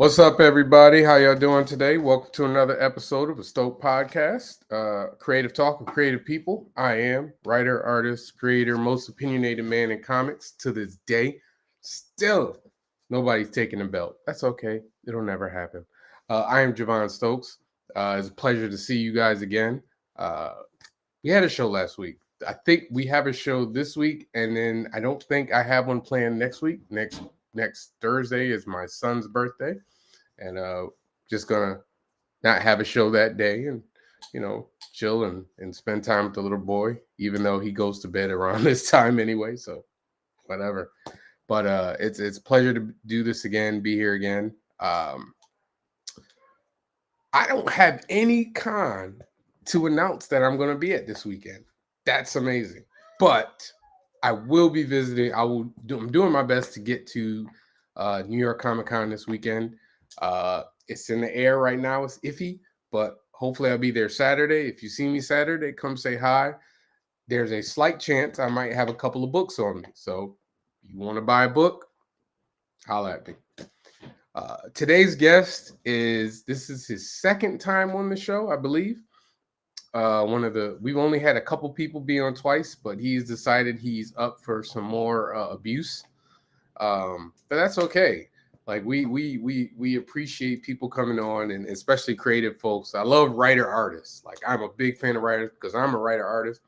What's up, everybody? How y'all doing today? Welcome to another episode of a Stoked podcast, creative talk with creative people. I am writer, artist, creator, most opinionated man in comics to this day. Still, nobody's taking the belt. That's okay. It'll never happen. I am Javon Stokes. It's a pleasure to see you guys again. We had a show last week. I think we have a show this week, and then I don't think I have one planned next week. Next Thursday is my son's birthday. And just gonna not have a show that day and chill and spend time with the little boy, even though he goes to bed around this time anyway, so whatever. But it's a pleasure to do this again, be here again. I don't have any con to announce that I'm gonna be at this weekend. That's amazing. But I will be visiting. I'm doing my best to get to New York Comic Con this weekend. It's in the air right now. It's iffy, but hopefully I'll be there Saturday. If you see me Saturday, come say hi. There's a slight chance I might have a couple of books on me. So if you want to buy a book, holla at me. Today's guest this is his second time on the show, I believe. We've only had a couple people be on twice, but he's decided he's up for some more abuse. But that's okay. Like we appreciate people coming on, and especially creative folks. I love writer artists. Like I'm a big fan of writers because I'm a writer artist.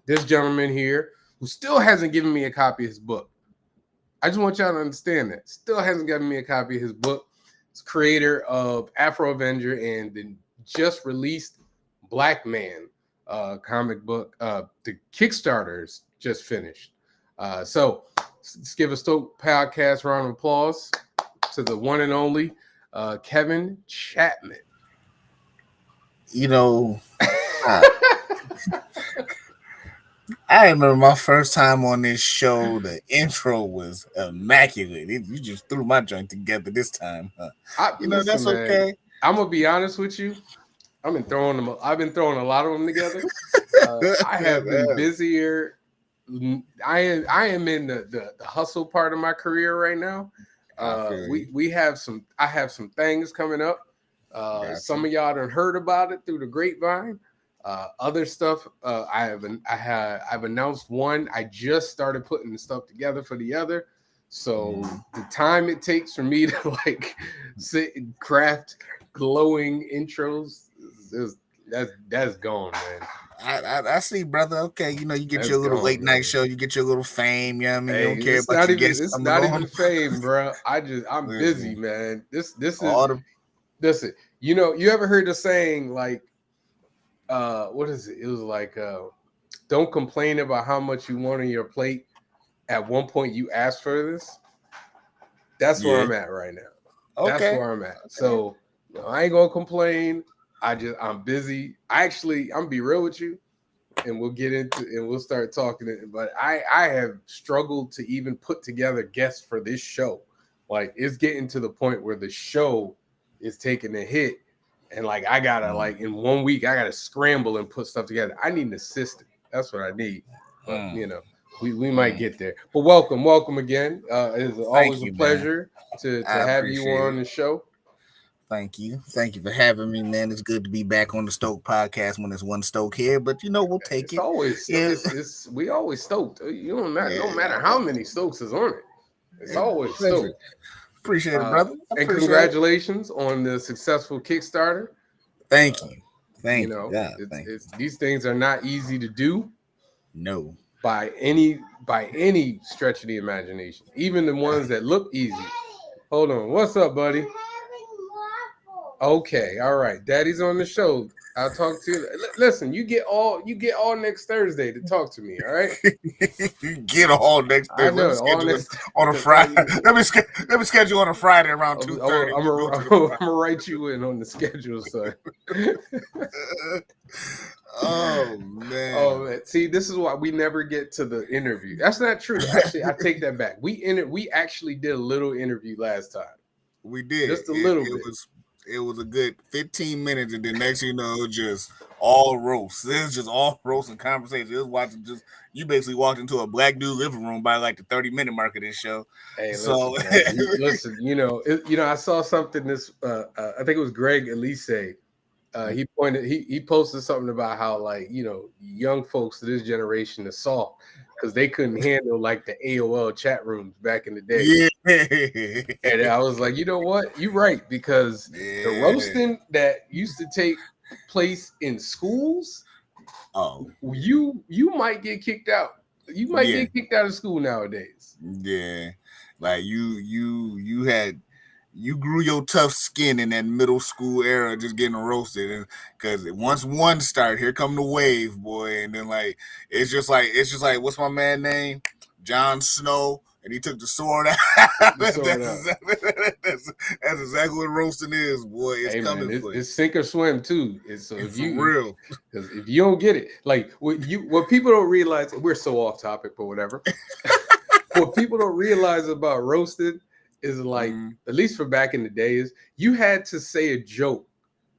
This gentleman here, who still hasn't given me a copy of his book. I just want y'all to understand that. Still hasn't given me a copy of his book. He's creator of Afro Avenger and the just released Black Man comic book. The Kickstarter's just finished. So let's give a Stoke podcast round of applause to the one and only Kevin Chapman. I remember my first time on this show. The intro was immaculate. You just threw my joint together this time. Listen, that's man, okay. I'm gonna be honest with you. I've been throwing a lot of them together. I have been busier. I am in the hustle part of my career right now. I have some things coming up. Some of y'all done heard about it through the grapevine. Other stuff I've announced one. I just started putting the stuff together for the other. So the time it takes for me to like sit and craft glowing intros that's gone, man. I see, brother. Okay, you get your little late night show, you get your little fame. You know what I mean? You don't care about your guests. It's not even fame, bro. I'm busy, man. This is listen. You ever heard the saying like, what is it? It was like, don't complain about how much you want on your plate. At one point, you asked for this. That's where I'm at right now. Okay. That's where I'm at. Okay. So I ain't gonna complain. I'm busy. I'm be real with you, and we'll start talking. But I have struggled to even put together guests for this show. Like it's getting to the point where the show is taking a hit, and like I gotta like in 1 week I gotta scramble and put stuff together. I need an assistant. That's what I need. But we might get there. But welcome again. It's always a pleasure to have you on the show. Thank you for having me, man. It's good to be back on the Stoked podcast when there's one Stoke here, but we'll take it. We always stoked. No matter how many Stokes is on it. It's always stoked. Appreciate it, brother. And congratulations on the successful Kickstarter. Thank you. These things are not easy to do. No. By any stretch of the imagination. Even the ones that look easy. Hold on. What's up, buddy? Okay, all right. Daddy's on the show. I'll talk to you. Listen, you get all next Thursday to talk to me. All right. Get all next Thursday. On a Friday. Let me schedule on a Friday around 2:30. I'm gonna write you in on the schedule, son. Oh man. Oh man. See, this is why we never get to the interview. That's not true. Actually, I take that back. We actually did a little interview last time. We did. Just a little bit. It was a good 15 minutes, and then next thing you know, it was just all roast. It was just all roast and conversation. It was watching just you basically walked into a black dude living room by like the 30-minute mark of this show. Hey, listen, So man. Listen, I saw something this. I think it was Greg Elise. He posted something about how like young folks of this generation are soft because they couldn't handle like the AOL chat rooms back in the day. yeah, And I was like, you know what? You're right, because the yeah. roasting that used to take place in schools, Oh you might get kicked out. You might yeah, get kicked out of school nowadays. yeah. Like you had you grew your tough skin in that middle school era, just getting roasted, and because once one start, here come the wave, boy, and then like it's just like what's my man name, Jon Snow, and he took the sword out. The sword out. That's exactly what roasting is, boy. It's Hey man, coming for you. it's sink or swim too. So if For you real. because if you don't get it, like what people don't realize, we're so off topic, but whatever. What people don't realize about roasted is like, at least for back in the days, you had to say a joke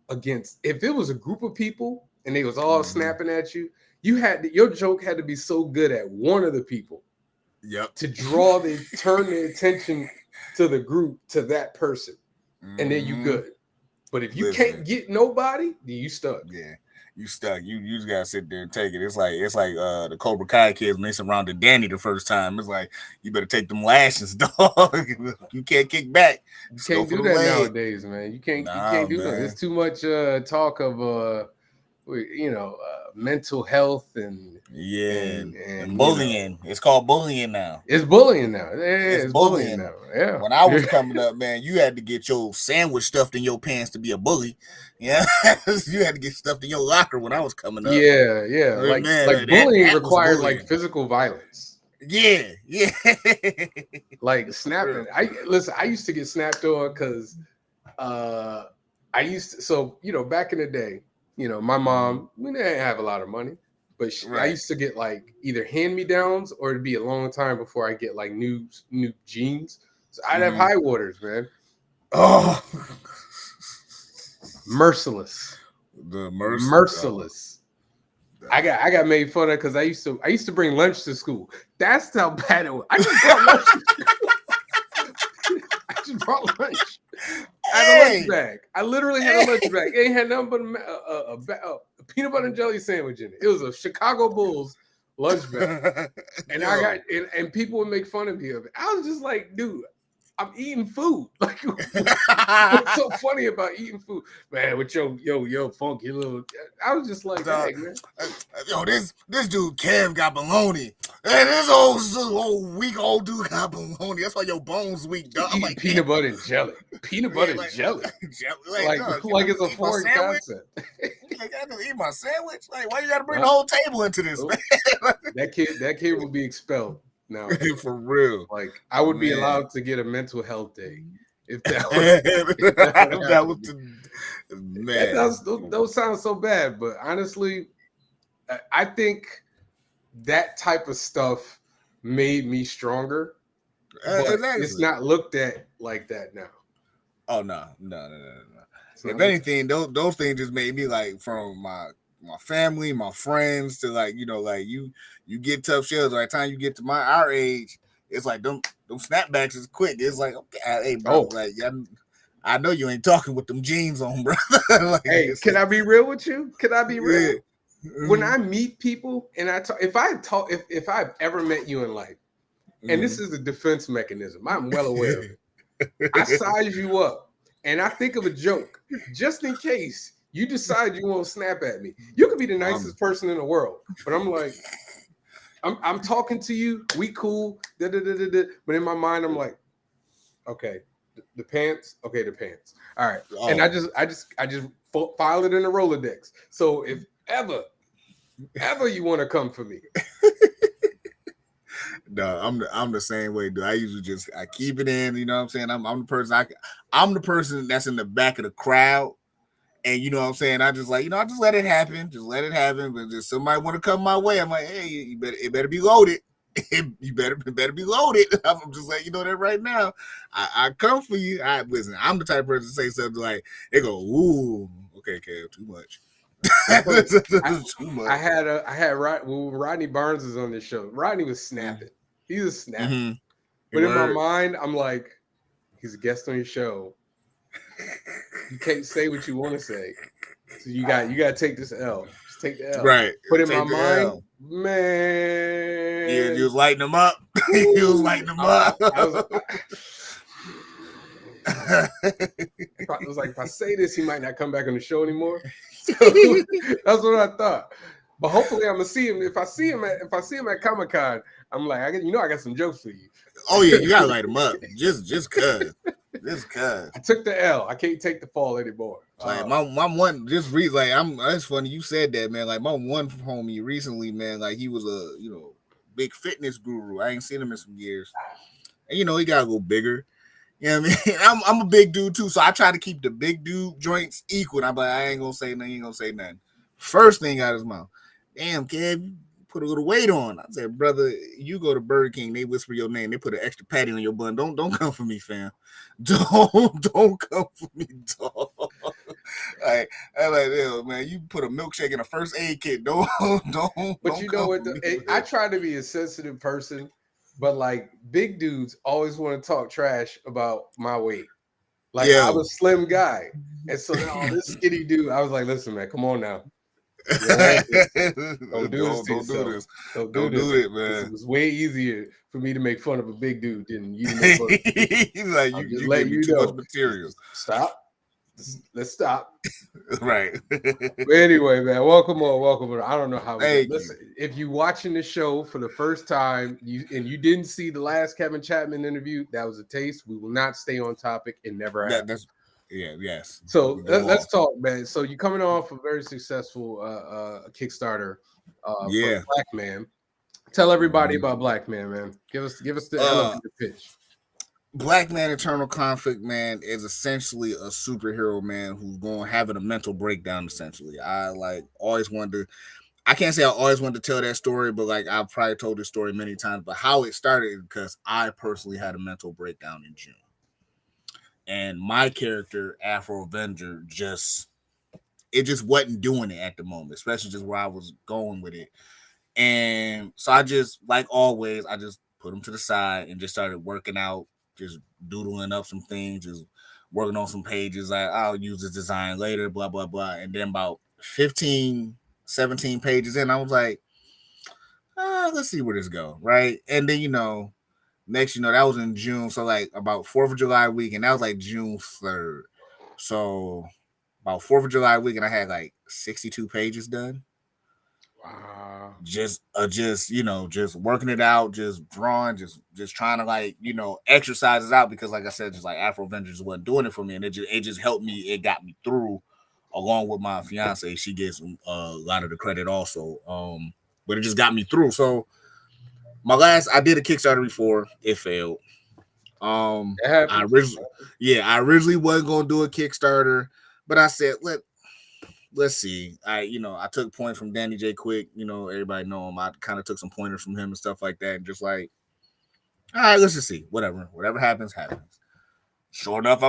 against, if it was a group of people and they was all snapping at you, your joke had to be so good at one of the people Yep. to turn the attention to the group to that person, and then you good. But if you can't get nobody, then you stuck. Yeah. You stuck. You just gotta sit there and take it. It's like the Cobra Kai kids when they surrounded Danny the first time. It's like you better take them lashes, dog. You can't kick back. You Just can't do that nowadays, man. You can't do that. There's too much talk of mental health and bullying. It's called bullying now. It's bullying now. Yeah, it's bullying now. Yeah. When I was coming up, man, you had to get your sandwich stuffed in your pants to be a bully. Yeah, you had to get stuffed in your locker when I was coming up. Yeah. Like bullying required like physical violence. Yeah. Like snapping. I used to get snapped on because back in the day, my mom, we didn't have a lot of money, but I used to get like either hand-me-downs or it'd be a long time before I get like new jeans. So I'd have high waters, man. Oh, merciless. Merciless. I got made fun of because I used to bring lunch to school. That's how bad it was. I just brought lunch to school. I just brought lunch. I had a lunch bag. I literally had a lunch bag. It ain't had nothing but a peanut butter and jelly sandwich in it. It was a Chicago Bulls lunch bag. And I got and people would make fun of me of it. I was just like, dude, I'm eating food. Like, what's so funny about eating food, man? With yo funky little. I was just like, hey, man. This dude Kev got baloney. And this old weak old dude got baloney. That's why your bones weak, dog. I'm like, peanut butter and jelly. Peanut butter and jelly. Like it's a foreign concept. Like, I just eat my sandwich. Like, why you got to bring the whole table into this? Man? That kid will be expelled. Now, for real, like I would be allowed to get a mental health day if that was man. Those sound so bad, but honestly, I think that type of stuff made me stronger. But it's not looked at like that now. Oh no. If anything, those things just made me like from my family, my friends to like you get tough shells. By the time you get to our age, it's like them snapbacks is quick. It's like, okay, hey bro, like I know you ain't talking with them jeans on, bro. Like, hey, can I be real with you? Can I be real? Yeah. When I meet people and I talk, if I've ever met you in life, and this is a defense mechanism, I'm well aware of it. I size you up and I think of a joke just in case you decide you won't snap at me. You could be the nicest person in the world, but I'm like, I'm talking to you. We cool. But in my mind, I'm like, okay, the pants. Okay, the pants. All right. Oh. And I just file it in the Rolodex. So if ever you want to come for me. No, I'm the same way, dude. I usually I keep it in. You know what I'm saying? I'm the person. I'm the person that's in the back of the crowd. And you know what I'm saying? I just like, I just let it happen. Just let it happen. But just somebody want to come my way, I'm like, hey, it better be loaded. you better be loaded. I'm just letting you know that right now. I come for you. I listen. I'm the type of person to say something like they go, "Ooh, okay, Kev, too much, It's funny. too I much." had well, Rodney Barnes is on this show. Rodney was snapping. He was snapping. Mm-hmm. But in my mind, I'm like, he's a guest on your show. You can't say what you want to say. So you got to take this L. Just take the L. Right. But in my Take the mind, L. You man, was lighting them up. You was lighting them up. I was I was like, if I say this, he might not come back on the show anymore. So that's what I thought. But hopefully, I'm gonna see him. If I see him at Comic-Con, I'm like, I got some jokes for you. Oh yeah, you gotta light them up. Just cause. I took the L. I can't take the fall anymore. Like my one just read like that's funny you said that, man. Like my one homie recently, man, like he was a big fitness guru. I ain't seen him in some years. And he got a little bigger. You know what I mean? I'm a big dude too, so I try to keep the big dude joints equal. And I'm like, I ain't gonna say nothing, he ain't gonna say nothing. First thing out of his mouth, damn, Kev, you put a little weight on. I said, brother, you go to Burger King, they whisper your name, they put an extra patty on your bun. Don't come for me, fam. Don't come for me, dog. Like, I'm like, man, you put a milkshake in a first aid kit. Don't. But you know what? I try to be a sensitive person, but like big dudes always want to talk trash about my weight. Like I'm a slim guy, and so now this skinny dude, I was like, listen, man, come on now. Don't do this to yourself. Don't do this, man. It was way easier for me to make fun of a big dude than you to make fun of me. He's like, you let you too much material. Stop. Let's stop. Right. But anyway, man, welcome on. I don't know how. Listen, if you're watching the show for the first time, you didn't see the last Kevin Chapman interview, that was a taste. We will not stay on topic. It never happened. Yes. So let's talk, man. So you're coming off a very successful Kickstarter for Black Man. Tell everybody about Black Man. Give us the elevator pitch. Black Man Eternal Conflict, man, is essentially a superhero, man, who's going having a mental breakdown. Essentially, I can't say I always wanted to tell that story, but like I've probably told this story many times. But how it started is because I personally had a mental breakdown in June. And my character, Afro Avenger, just wasn't doing it at the moment, especially just where I was going with it. And so I just, like always, I just put him to the side and just started working out, just doodling up some things, just working on some pages. Like, I'll use this design later, blah, blah, blah. And then about 15, 17 pages in, I was like, let's see where this goes, right? And then, next, that was in June. So like about 4th of July week, and that was like June 3rd. So about 4th of July week, and I had like 62 pages done. Wow. Just working it out, just drawing, just trying to like, exercise it out because like I said, just like Afro Avengers wasn't doing it for me. And it just helped me. It got me through along with my fiance. She gets a lot of the credit also. But it just got me through. So I did a Kickstarter before, it failed. I originally wasn't gonna do a Kickstarter, but I said let's see. I took points from Danny J. Quick. Everybody know him. I kind of took some pointers from him and stuff like that, and just like, all right, let's just see. Whatever happens. Sure enough,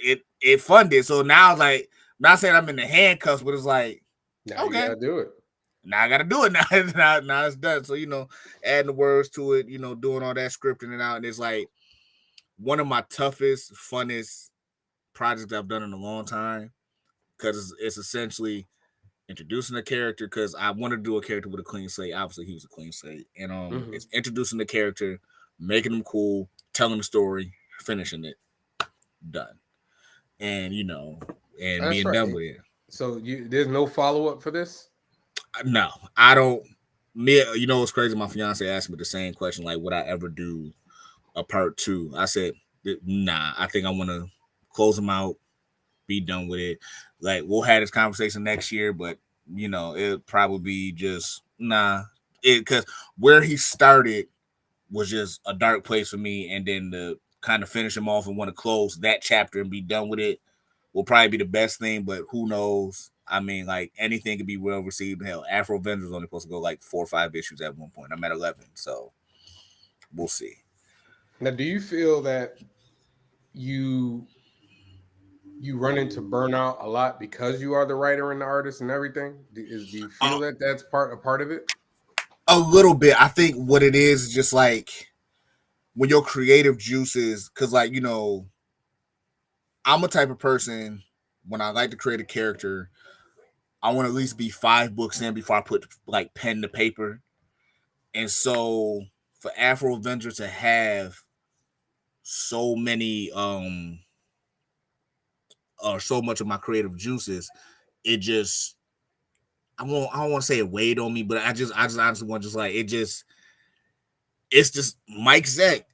it funded. So now, like, not saying I'm in the handcuffs, but it's like, now okay, you gotta do it. Now I gotta do it. Now it's done. So adding the words to it, doing all that scripting it out, and it's like one of my toughest, funnest projects I've done in a long time because it's essentially introducing a character because I wanted to do a character with a clean slate. Obviously, he was a clean slate, and it's introducing the character, making him cool, telling the story, finishing it, done, and and being done with it. So there's no follow up for this. No, I don't. What's crazy? My fiance asked me the same question, like, would I ever do a part 2? I said, nah. I think I want to close them out, be done with it. Like, we'll have this conversation next year, but it'll probably be just nah. Because where he started was just a dark place for me, and then to kind of finish him off and want to close that chapter and be done with it will probably be the best thing. But who knows? I mean, like, anything could be well received. Hell, Afro Avengers was only supposed to go like 4 or 5 issues at one point. I'm at 11, so we'll see. Now, do you feel that you you run into burnout a lot because you are the writer and the artist and everything? Do you feel Uh, that that's part of it? a little bit. I think what it is just like when your creative juices, because like I'm a type of person when I like to create a character, I want to at least be 5 books in before I put like pen to paper. And so for Afro Avenger to have so many or so much of my creative juices, it just I don't want to say it weighed on me, but I just honestly want just like it just it's just Mike Zeck.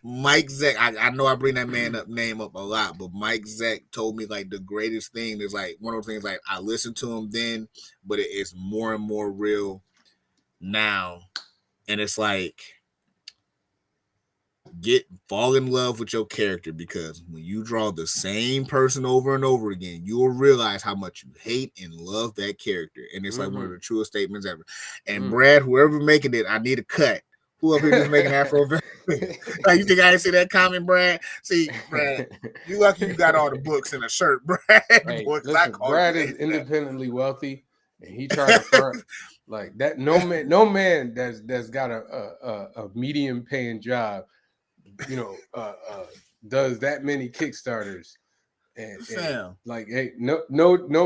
Mike Zeck. I know I bring that name up a lot, but Mike Zeck told me like the greatest thing is like one of those things like I listened to him then, but it is more and more real now. And it's like fall in love with your character because when you draw the same person over and over again, you will realize how much you hate and love that character. And it's like one of Mm-hmm. the truest statements ever. And Mm. Brad, whoever making it, I need a cut. Who up here just making Afro? Like, you think I didn't see that comment, Brad? See, Brad, you lucky you got all the books in a shirt, Brad, Hey, boy, because I listen, called you Brad is independently wealthy, and he tried to start like that. No man that's got a medium paying job, you know, does that many Kickstarters, and Fam. like, hey, no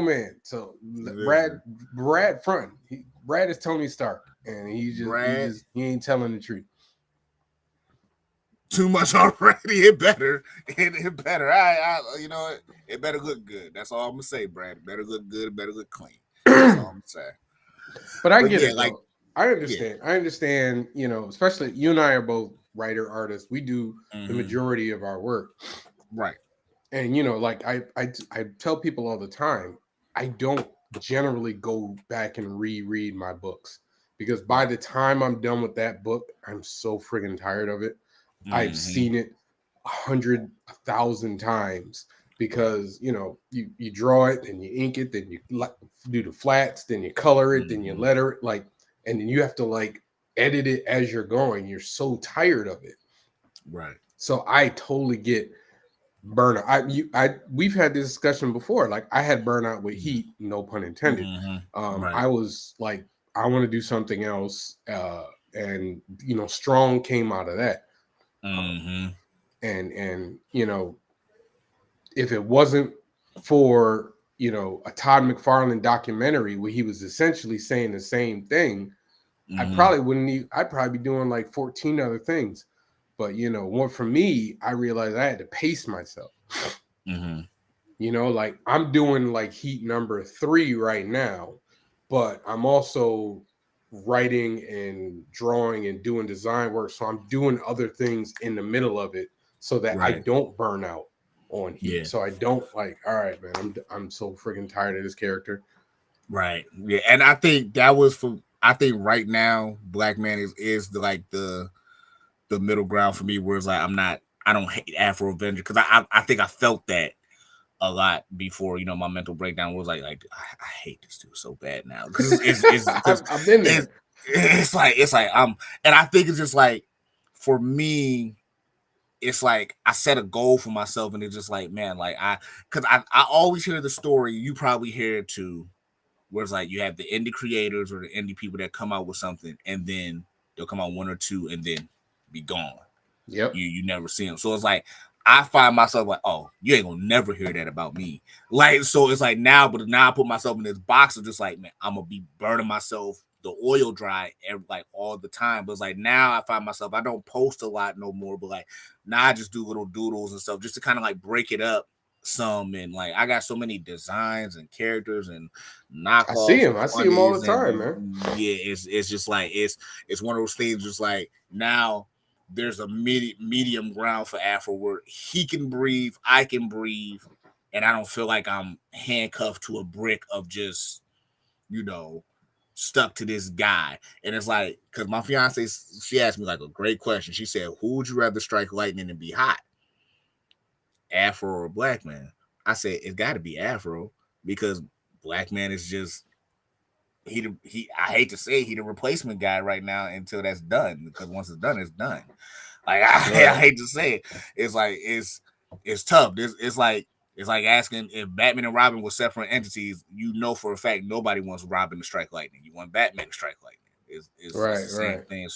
man. So Listen, Brad front, Brad is Tony Stark, and Brad, he ain't telling the truth. too much already. It better. It better. You know what? It better look good. That's all I'm gonna say, Brad. It better look good. It better look clean. That's all I'm gonna say. But I But get yeah, it like though. I yeah. understand. I understand. You know, especially you and I are both writer artists. We do the Mm-hmm. majority of our work, Right. and you know, like I tell people all the time, I don't generally go back and reread my books because by Right. the time I'm done with that book, I'm so friggin' tired of it. I've Mm-hmm. seen it 100,000 times Right. because you know you draw it, then you ink it, then you do the flats, then you color it, then you Mm-hmm. letter it, like, and then you have to like edit it as you're going. You're so tired of it. Right. So I totally get burnout. We've had this discussion before. Like I had burnout with Heat, no pun intended. Mm-hmm. Right. I was like, I want to do something else, and you know, Strong came out of that. Um, Mm-hmm. and you know, if it wasn't for you know a Todd McFarlane documentary where he was essentially saying the same thing, I Mm-hmm. probably wouldn't. I'd probably be doing like 14 other things. But you know, one for me, I realized I had to pace myself. Mm-hmm. You know, like I'm doing like Heat number 3 right now, but I'm also writing and drawing and doing design work. So I'm doing other things in the middle of it so that I Right. don't burn out on Heat. Yeah. So I don't like, all right, man, I'm so freaking tired of this character. Right. Yeah. And I think that was for I think right now Black Man is the middle ground for me where it's like I don't hate Afro Avenger because I think I felt that a lot before my mental breakdown was like I hate this dude so bad now because it's because I've been it's there. it's like and I think it's just like for me it's like I set a goal for myself and it's just like man like because I always hear the story you probably hear it too where it's like you have the indie creators or the indie people that come out with something and then they'll come out one or two and then be gone. Yep. You never see them. So it's like I find myself like, oh, you ain't gonna never hear that about me. Like, so it's like but now I put myself in this box of just like, man, I'm gonna be burning myself the oil dry like all the time. But it's like now I find myself I don't post a lot no more, but like now I just do little doodles and stuff just to kind of like break it up some and like I got so many designs and characters and I see knockoffs and him. I see him all funnies the and time, man. yeah, it's just like it's one of those things just like now there's a medium ground for Afro where he can breathe, I can breathe, and I don't feel like I'm handcuffed to a brick of just, you know, stuck to this guy. And it's like, because my fiance, she asked me like a great question. She said, who would you rather strike lightning and be hot, Afro or Black Man? I said, it's got to be Afro because Black Man is just I hate to say he the replacement guy right now until that's done, because once it's done. Like I Right. hate to say it, it's tough. It's like asking if Batman and Robin were separate entities. You know for a fact nobody wants Robin to strike lightning. You want Batman to strike lightning. It's Right. the same Right. thing.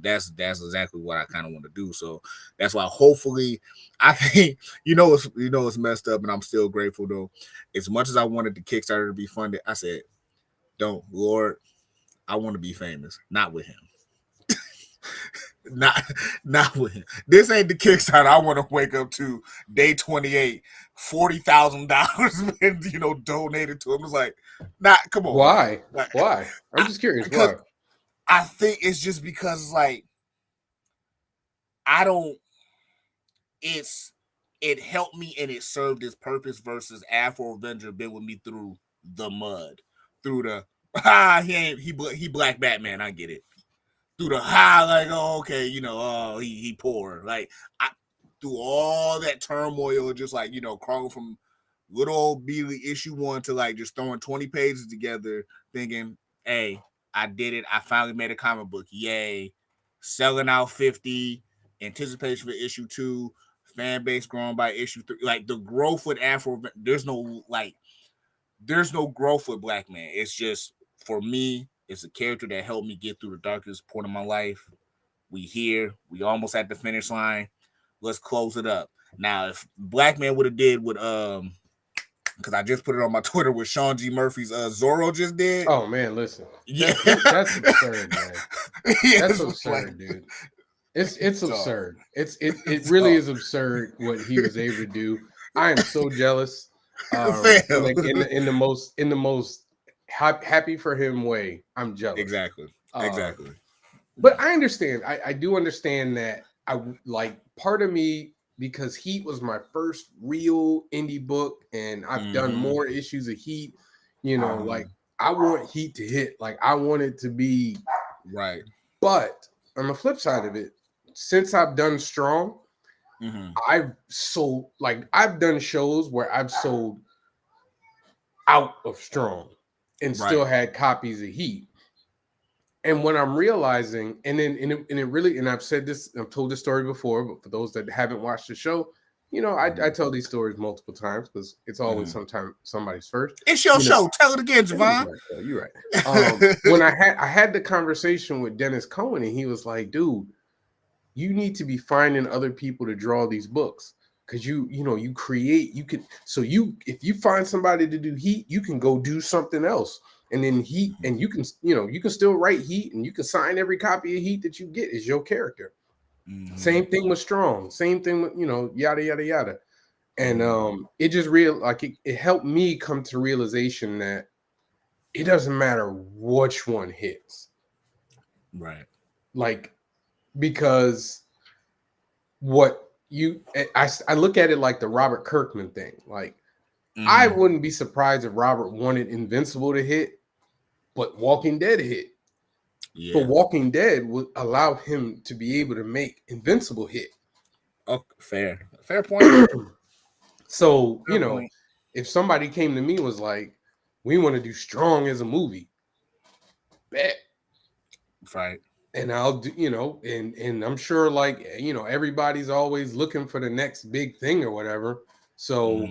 That's exactly what I kind of want to do. So that's why hopefully I think it's messed up, and I'm still grateful though. As much as I wanted the Kickstarter to be funded, I said, "Don't, Lord, I want to be famous, not with him." Not not with him. This ain't the Kickstarter I want to wake up to day 28, $40,000 been donated to him. It's like, not come on, man. Why? Like, Why? I'm just curious. because Why? I think it's just because like I don't. It's it helped me and it served its purpose versus Afro Avenger been with me through the mud, through the he black Batman. I get it. Through the high, like, oh, okay, oh, he poor. Like, I through all that turmoil, just like, crawling from little old Beasley issue 1 to like just throwing 20 pages together, thinking, hey, I did it. I finally made a comic book. Yay. Selling out 50, anticipation for issue 2, fan base growing by issue 3. Like the growth with Afro, there's no growth with Black Man. It's just, for me, it's a character that helped me get through the darkest point of my life. We here. We almost at the finish line. Let's close it up. Now, if Black Man would have did what because I just put it on my Twitter with Sean G. Murphy's Zorro just did. Oh man, listen. Yeah. That's absurd, man. That's absurd, dude. It's tough. absurd. It really is absurd what he was able to do. I am so jealous. Like in the most happy for him way. I'm jealous. Exactly. But I understand. I do understand that. I like part of me, because Heat was my first real indie book, and I've done more issues of Heat. Like I want Heat to hit. Like I want it to be right. But on the flip side of it, since I've done Strong, I've done shows where I've sold out of Strong and still had copies of Heat. And what I'm realizing, and it really, and I've said this, I've told this story before, but for those that haven't watched the show, I tell these stories multiple times because it's always somebody's first. It's your show. Tell it again, Javon. You're right. When I had the conversation with Dennis Cohen, and he was like, dude, you need to be finding other people to draw these books. Because you create, if you find somebody to do Heat, you can go do something else. And then Heat, and you can still write Heat, and you can sign every copy of Heat that you get as your character. Same thing with Strong. Same thing with, yada, yada, yada. And it just it helped me come to realization that it doesn't matter which one hits. Right. Like, because I look at it like the Robert Kirkman thing. Like, I wouldn't be surprised if Robert wanted Invincible to hit, but Walking Dead hit. Yeah. But Walking Dead would allow him to be able to make Invincible hit. Oh, fair point. So, if somebody came to me and was like, we want to do Strong as a movie, bet. Right. And I'll do, and I'm sure everybody's always looking for the next big thing or whatever. So,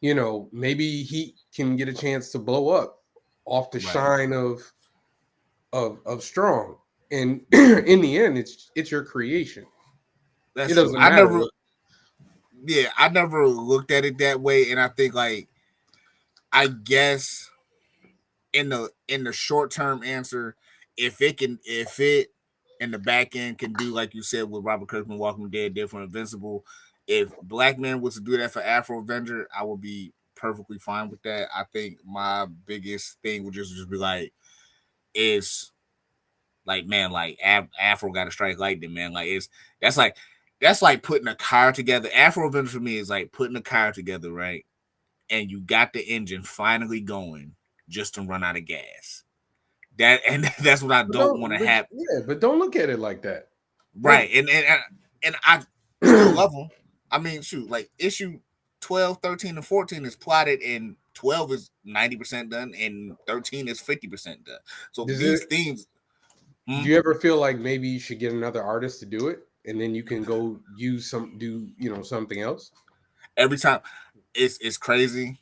maybe he can get a chance to blow up off the shine of Strong. And in the end, it's your creation. It doesn't matter. I never looked at it that way. And I think I guess in the short term answer, if it in the back end can do, like you said, with Robert Kirkman, Walking Dead, different Invincible, if Black Man was to do that for Afro Avenger, I would be perfectly fine with that. I think my biggest thing would just be man, Afro got to strike lightning, man. That's like putting a car together. Afro Avenger for me is like putting a car together, right? And you got the engine finally going just to run out of gas. That's what I don't want to happen. Yeah, but don't look at it like that. Right. And I still love them. I mean, shoot, like issue 12, 13, and 14 is plotted in 12 is 90% done, and 13 is 50% done. So Does these it? things. Do you ever feel like maybe you should get another artist to do it, and then you can go do something else? Every time, it's crazy.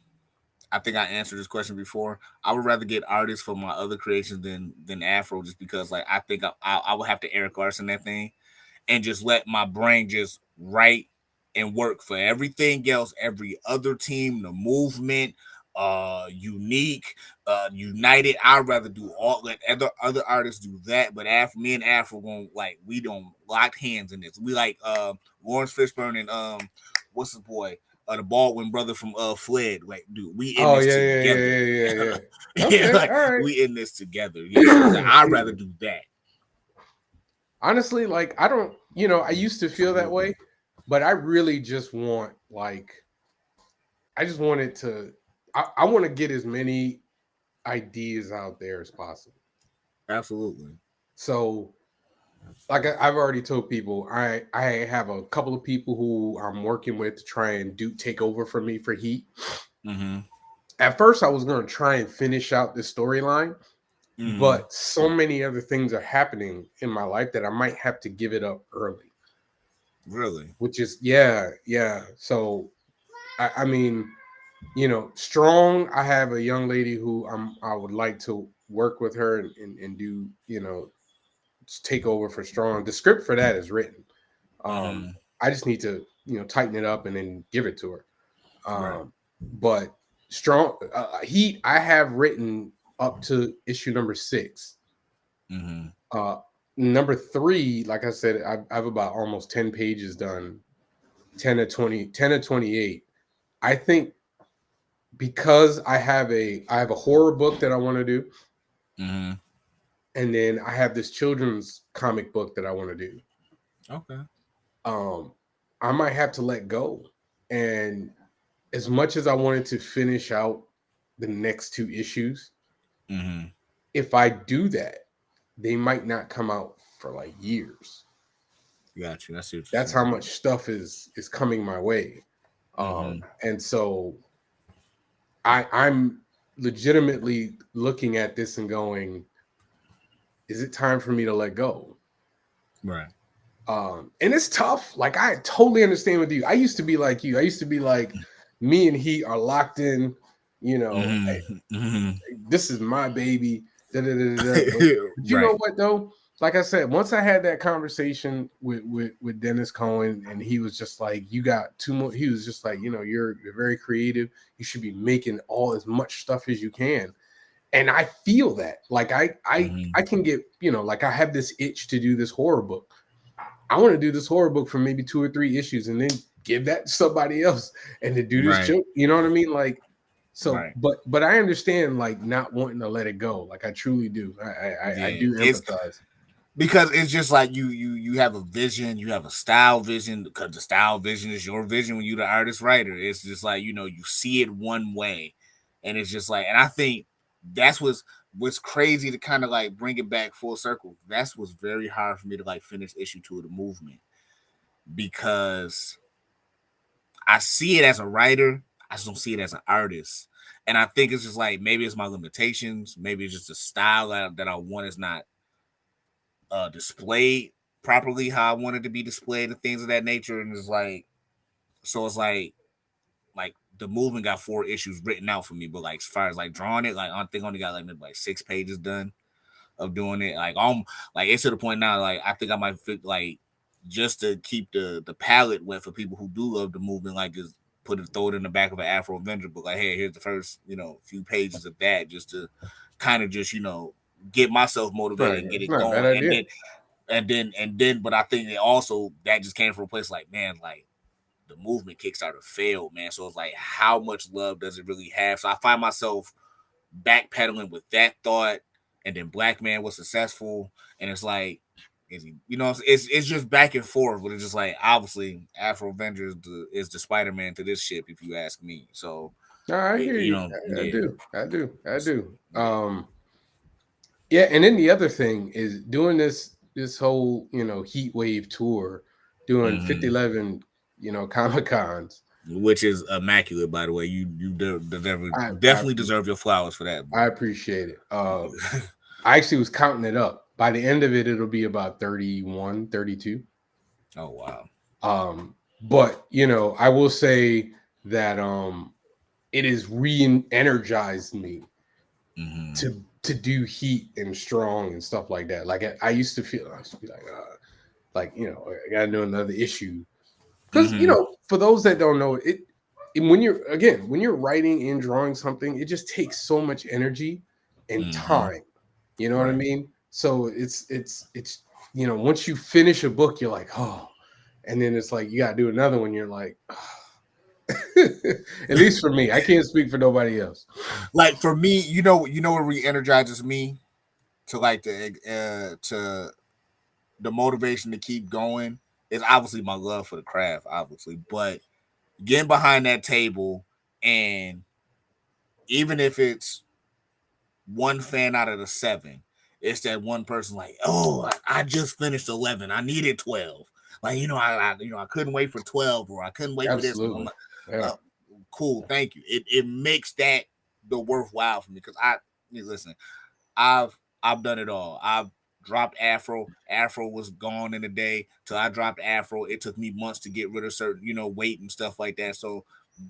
I think I answered this question before. I would rather get artists for my other creations than Afro, just because like I think I would have to Eric Larson that thing and just let my brain just write and work for everything else, every other team, the movement, unique, united. I'd rather do all let other artists do that. But after me and Afro going like we don't lock hands in this. We like Lawrence Fishburne and what's the boy? The Baldwin brother from Fled. Like, dude, we in Oh this yeah, yeah, yeah, together. yeah, yeah, yeah. Yeah, Okay, like all right. we in this together. Yeah, so it's like I'd rather do that. Honestly, like I used to feel that way, but I really just want like I just wanted to I want to get as many ideas out there as possible. Absolutely. So like I've already told people, I have a couple of people who I'm working with to try and take over for me for Heat. Mm-hmm. At first, I was going to try and finish out this storyline, Mm-hmm. but so many other things are happening in my life that I might have to give it up early. Really? Which is yeah. So I mean, strong. I have a young lady who I would like to work with her and do take over for strong. The script for that is written. Mm-hmm. I just need to tighten it up and then give it to her. Right. But strong Heat, I have written up to issue number 6. Mm-hmm. Uh, Number 3, like I said, I have about almost 10 pages done. 10 to 28. I think because I have a horror book that I want to do, Mm-hmm. and then I have this children's comic book that I want to do. Okay. Um, I might have to let go. And as much as I wanted to finish out the next 2 issues, Mm-hmm. if I do that, they might not come out for like years. Got you. I see what you're That's how saying. much stuff is coming my way. Mm-hmm. And so I'm legitimately looking at this and going, is it time for me to let go? Right. And it's tough. Like I totally understand with you. I used to be like you. I used to be like, me and he are locked in. Hey, Mm-hmm. Mm-hmm. this is my baby. Da, da, da, da, da. But you know Right. what though? Like I said, once I had that conversation with Dennis Cohen, and he was just like, "You got 2 more." He was just like, "You're very creative. You should be making all as much stuff as you can." And I feel that. Like I Mm-hmm. can get like I have this itch to do this horror book. I want to do this horror book for maybe 2 or 3 issues, and then give that to somebody else, and to do this Right. joke. You know what I mean? Like so, Right. but I understand like not wanting to let it go. Like I truly do. I Yeah. do It's empathize. because it's just like you have a vision, you have a style vision, because the style vision is your vision when you're the artist writer. It's just like you see it one way, and it's just like, and I think that's what's crazy to kind of like bring it back full circle. That's what's very hard for me to like finish issue 2 of the movement, because I see it as a writer, I just don't see it as an artist. And I think it's just like maybe it's my limitations, maybe it's just the style that I want is not displayed properly how I wanted to be displayed and things of that nature. And it's like, so it's like the movement got 4 issues written out for me, but like as far as like drawing it, like I think I only got like maybe like 6 pages done of doing it. Like it's to the point now, like I think I might fit like just to keep the palette wet for people who do love the movement, like just throw it in the back of an Afro Avenger book. Like, hey, here's the first few pages of that, just to kind of just get myself motivated Right. and get It's it not a bad going, and idea. then but I think it also that just came from a place like, man, like the movement Kickstarter failed, man. So it's like, how much love does it really have? So I find myself backpedaling with that thought, and then Black Man was successful, and it's like, is he? It's just back and forth, but it's just like obviously Afro Avenger is the Spider Man to this ship, if you ask me. So No, I hear you. I yeah, do. I do. I do. yeah. Yeah, and then the other thing is doing this whole heat wave tour, doing Mm-hmm. 5011 Comic Cons. which is immaculate, by the way. You I I, definitely deserve your flowers for that, I bro. appreciate it. I actually was counting it up. By the end of it, it'll be about 31, 32. Oh wow. But I will say that it has re-energized me Mm-hmm. to do heat and strong and stuff like that. Like I used to feel, I used to be like I gotta do another issue because Mm-hmm. for those that don't know it, when you're writing and drawing something, it just takes so much energy and Mm-hmm. time. You know what I Right. mean? So it's once you finish a book, you're like, oh, and then it's like you gotta do another one. You're like, at least for me, I can't speak for nobody else. Like for me, what re-energizes me to like to the motivation to keep going is obviously my love for the craft, obviously, but getting behind that table and even if it's one fan out of the seven, it's that one person like, oh, I just finished 11. I needed 12. Like, I couldn't wait for 12 or I couldn't wait for this one. I'm Absolutely, like, yeah, cool, thank you. It makes that the worthwhile for me because listen, I've done it all. I've dropped Afro. Afro was gone in a day. Till I dropped Afro, it took me months to get rid of certain, weight and stuff like that. So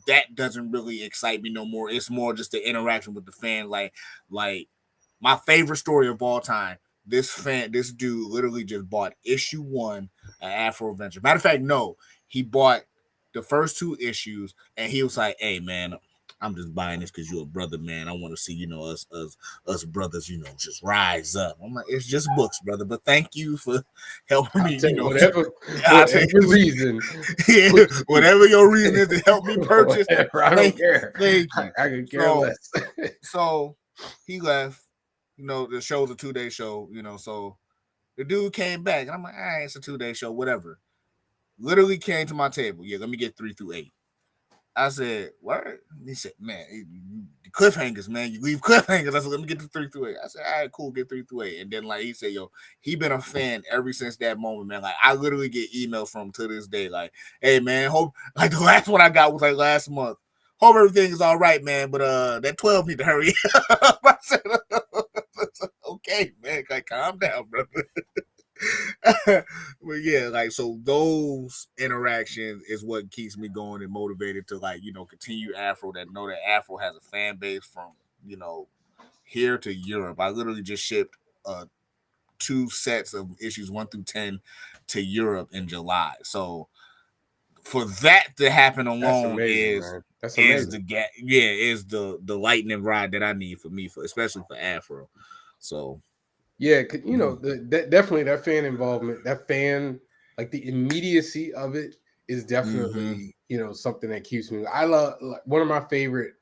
that doesn't really excite me no more. It's more just the interaction with the fan. Like my favorite story of all time. This dude literally just bought issue one of Afro Adventure. Matter of fact, no, he bought the first two issues and he was like, "Hey man, I'm just buying this because you're a brother, man. I want to see, us brothers, just rise up." I'm like, it's just books, brother. But thank you for helping I'll me, take I'll take whatever reason, yeah, please, whatever your reason is to help me purchase. whatever. I don't Thank, care. thank you. I could care So, less. so he left. The show's a 2-day show. So the dude came back, and I'm like, all right, it's a 2-day show, whatever. Literally came to my table. Yeah, let me get 3 through 8. I said, what? He said, man, cliffhangers, man. You leave cliffhangers. I said, let me get to 3 through 8. I said, all right, cool, get 3 through 8. And then like he said, yo, he been a fan ever since that moment, man. Like I literally get emails from him to this day. Like, hey man, hope like the last one I got was like last month. Hope everything is all right, man. But that 12 need to hurry up. I said, okay, man, like calm down, brother. But yeah, like so those interactions is what keeps me going and motivated to like continue Afro. That know that Afro has a fan base from you know here to Europe. I literally just shipped 2 sets of issues 1 through 10 to Europe in July. So for that to happen That's alone amazing, is man. That's is amazing. the gap. Yeah, is the lightning rod that I need for me for especially for Afro. So Yeah, definitely that fan involvement, that fan, like the immediacy of it is mm-hmm. definitely something that keeps me. I love like, one of my favorite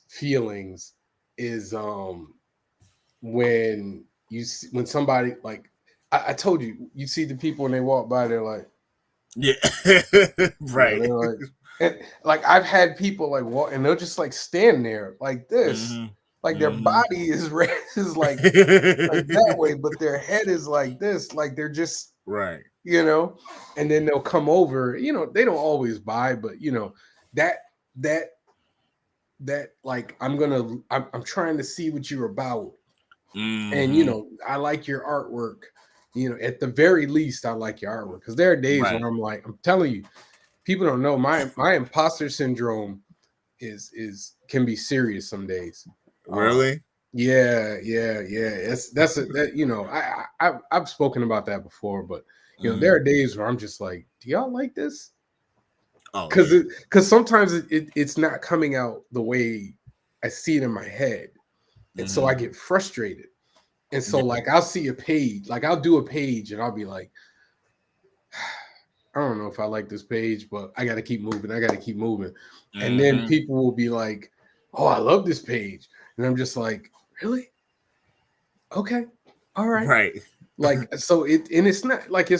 feelings is when when somebody like I told you, you see the people when they walk by, they're like, Yeah, right. they're like, and like I've had people like walk and they'll just like stand there like this, Mm-hmm. like their Mm-hmm. body is is like that way, but their head is like this, like they're just Right. you know, and then they'll come over. They don't always buy, but that that like I'm trying to see what you're about, and Mm-hmm. I like your artwork. At the very least, I like your artwork because there are days Right. where I'm like, I'm telling you, people don't know my imposter syndrome is can be serious some days. Uh, Really? yeah. I've spoken about that before, but there Mm-hmm. are days where I'm just like, do y'all like this? Oh Because yeah. sometimes it's not coming out the way I see it in my head, and so I Mm-hmm. get frustrated. And so Yeah. like I'll see a page, like I'll do a page, and I'll be like, I don't know if I like this page, but I got to keep moving. I got to keep moving. And then Mm-hmm. people will be like, "Oh, I love this page," and I'm just like, "Really? Okay, all right." Right. Like so, it's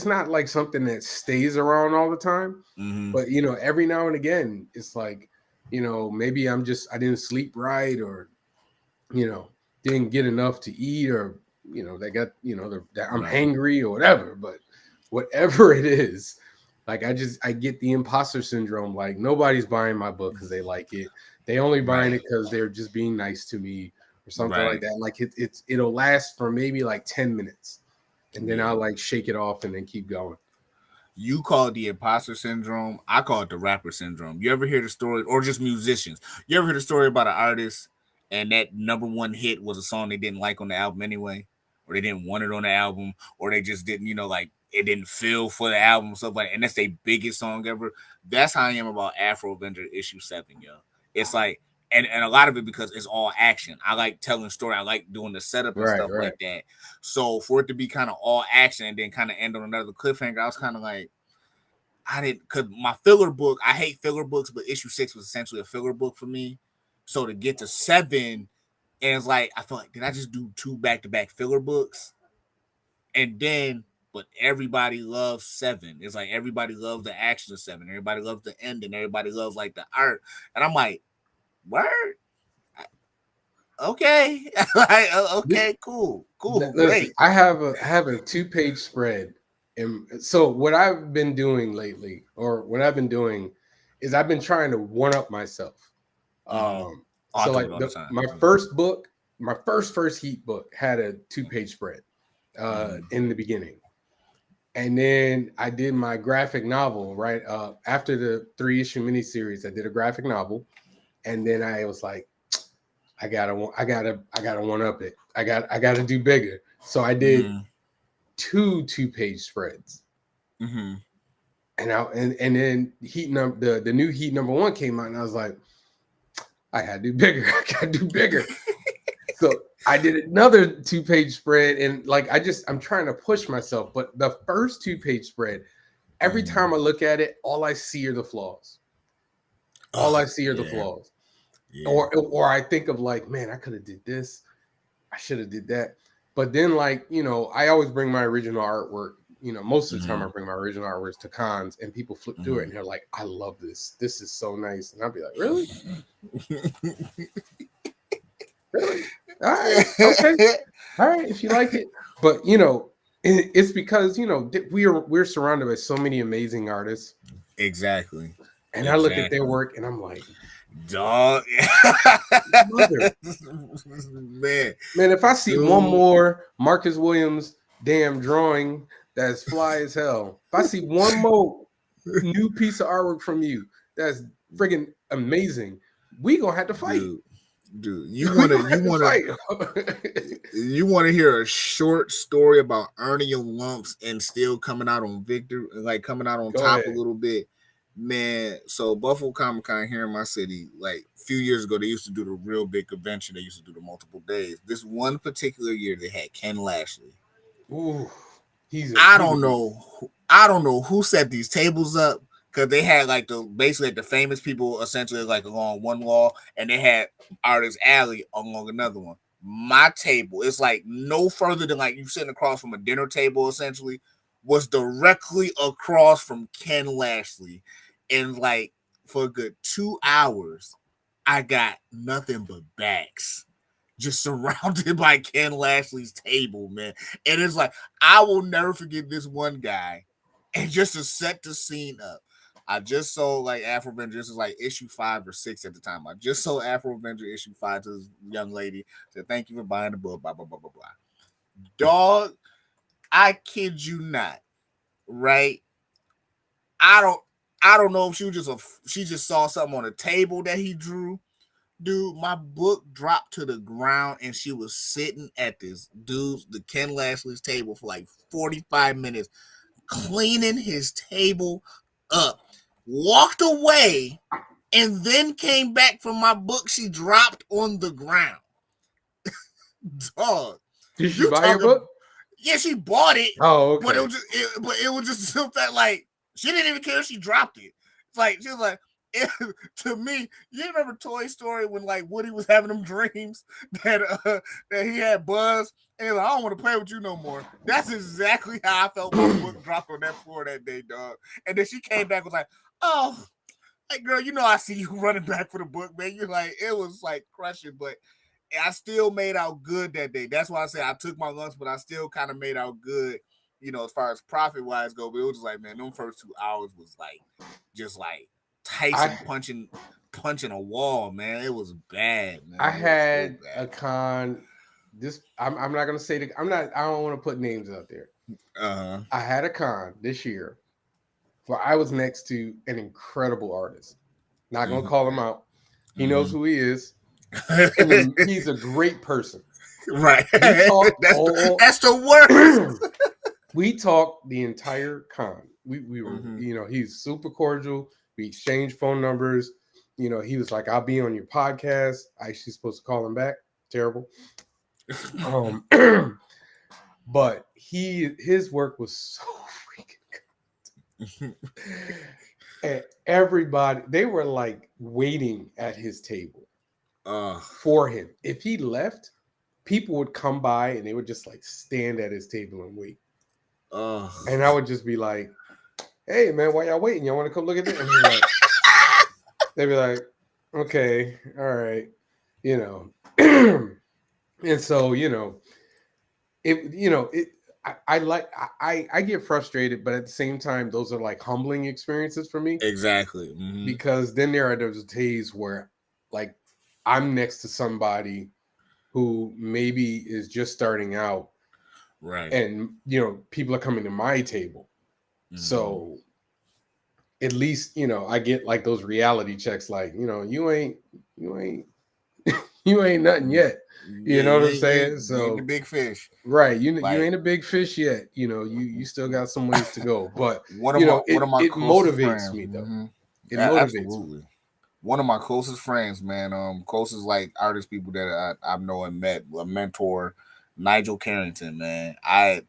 not like something that stays around all the time, Mm-hmm. but every now and again, it's like maybe I didn't sleep right, or you know didn't get enough to eat, or they got that I'm Right. hangry or whatever. But whatever it is, Like I get the imposter syndrome. Like nobody's buying my book because they like it. They only buying Right. it because they're just being nice to me or something like Right. that. Like it'll last for maybe like 10 minutes, and then Yeah. I'll like shake it off and then keep going. You call it the imposter syndrome. I call it the rapper syndrome. You ever hear the story, or just musicians? You ever hear the story about an artist and that number one hit was a song they didn't like on the album anyway, or they didn't want it on the album, or they just didn't, like it didn't feel for the album, stuff like, and that's their biggest song ever. That's how I am about Afro Avenger issue 7, yo. It's like, and a lot of it because it's all action. I like telling story. I like doing the setup and Right, stuff right. like that. So for it to be kind of all action and then kind of end on another cliffhanger, I was kind of like, I didn't, because my filler book, I hate filler books, but issue 6 was essentially a filler book for me. So to get to 7, and it's like, I feel like, did I just do 2 back-to-back filler books? And then, but everybody loves 7. It's like everybody loves the action of 7. Everybody loves the ending. Everybody loves like the art. And I'm like, word? Okay. Like, okay, cool, Listen, great. I have a 2-page spread, and so what I've been doing lately, or what I've been doing, is I've been trying to one up myself. Mm-hmm. I So do it like all the time. my first book, my first Heat book had a 2-page spread in the beginning, and then I did my graphic novel right after the 3-issue miniseries. I did a graphic novel, and then I was like, I gotta one up it. I gotta do bigger. So I did Mm-hmm. 2-page spreads, Mm-hmm. and then the new Heat #1 came out, and I was like, I gotta do bigger. I gotta do bigger. So I did another 2-page spread, and like I'm trying to push myself. But the first 2-page spread, every time I look at it, all I see are the flaws. All I see are the Yeah. flaws. Yeah. Or I think of like, man, I could have did this. I should have did that. But then like, I always bring my original artwork. Most of the time I bring my original artworks to cons, and people flip through it and they're like, I love this. This is so nice. And I'll be like, really? Really? All right. Okay. All right. If you like it. But it's because we're surrounded by so many amazing artists. Exactly. And I look at their work and I'm like, Dog. mother. Man. Man, if I see one Dude. more Marcus Williams damn drawing that's fly as hell, if I see one more new piece of artwork from you that's friggin' amazing, we gonna have to fight. Dude, We gonna have to fight. you wanna hear a short story about earning your lumps and still coming out on victory, like coming out on Go top a ahead. little bit. Man, so Buffalo Comic Con here in my city, like a few years ago, they used to do the real big convention. They used to do the multiple days. This one particular year, they had Ken Lashley. Ooh, he's I a don't know. I don't know who set these tables up, because they had like basically like the famous people essentially like along one wall, and they had Artist Alley along another one. My table, it's like no further than like you sitting across from a dinner table essentially, was directly across from Ken Lashley, and like for a good 2 hours, I got nothing but backs just surrounded by Ken Lashley's table, man. And it's like, I will never forget this one guy. And just to set the scene up, I just sold like Afro Avenger. This is like issue 5 or 6 at the time. I just sold Afro Avenger issue 5 to this young lady. Said, thank you for buying the book, blah, blah, blah, blah, blah. Dog, I kid you not, right? I don't I don't know if she just saw something on a table that he drew. Dude, my book dropped to the ground, and she was sitting at the Ken Lashley's table for like 45 minutes, cleaning his table up, walked away, and then came back for my book she dropped on the ground. Dog. Did she buy your book? Yeah, she bought it. Oh, okay. But it was just something like she didn't even care if she dropped it. It's like she was like, to me, you remember Toy Story when like Woody was having them dreams that he had Buzz, and like, I don't want to play with you no more. That's exactly how I felt my book dropped on that floor that day, dog. And then she came back and was like, oh, like girl, I see you running back for the book, man. You're like, it was like crushing, but I still made out good that day. That's why I say I took my lunch, but I still kind of made out good. as far as profit wise go, but it was just like, man, them first 2 hours was like just like Tyson punching a wall, man. It was bad, man. I It was so had bad. a con. I'm not gonna say I don't want to put names out there. I had a con this year where I was next to an incredible artist. Not gonna call him out. He knows who he is, and he's a great person. Right. We talked that's the worst. We talked the entire con. We were, he's super cordial. We exchanged phone numbers. He was like, "I'll be on your podcast." I actually supposed to call him back. Terrible. But his work was so freaking good. And everybody, they were like waiting at his table for him. If he left, people would come by and they would just like stand at his table and wait. And I would just be like, "Hey man, why y'all waiting? Y'all want to come look at this?" And they'd be like, "Okay, all right," And so, I get frustrated, but at the same time, those are like humbling experiences for me. Exactly. Because then there are those days where like I'm next to somebody who maybe is just starting out. Right. And, people are coming to my table. So at least, I get like those reality checks, like, you ain't nothing yet. You know what I'm saying? So you ain't the big fish. Right. You ain't a big fish yet. You still got some ways to go. But it motivates me though. It motivates me. One of my closest friends, man, closest like artist people that I've known and met, a mentor, Nigel Carrington, man. I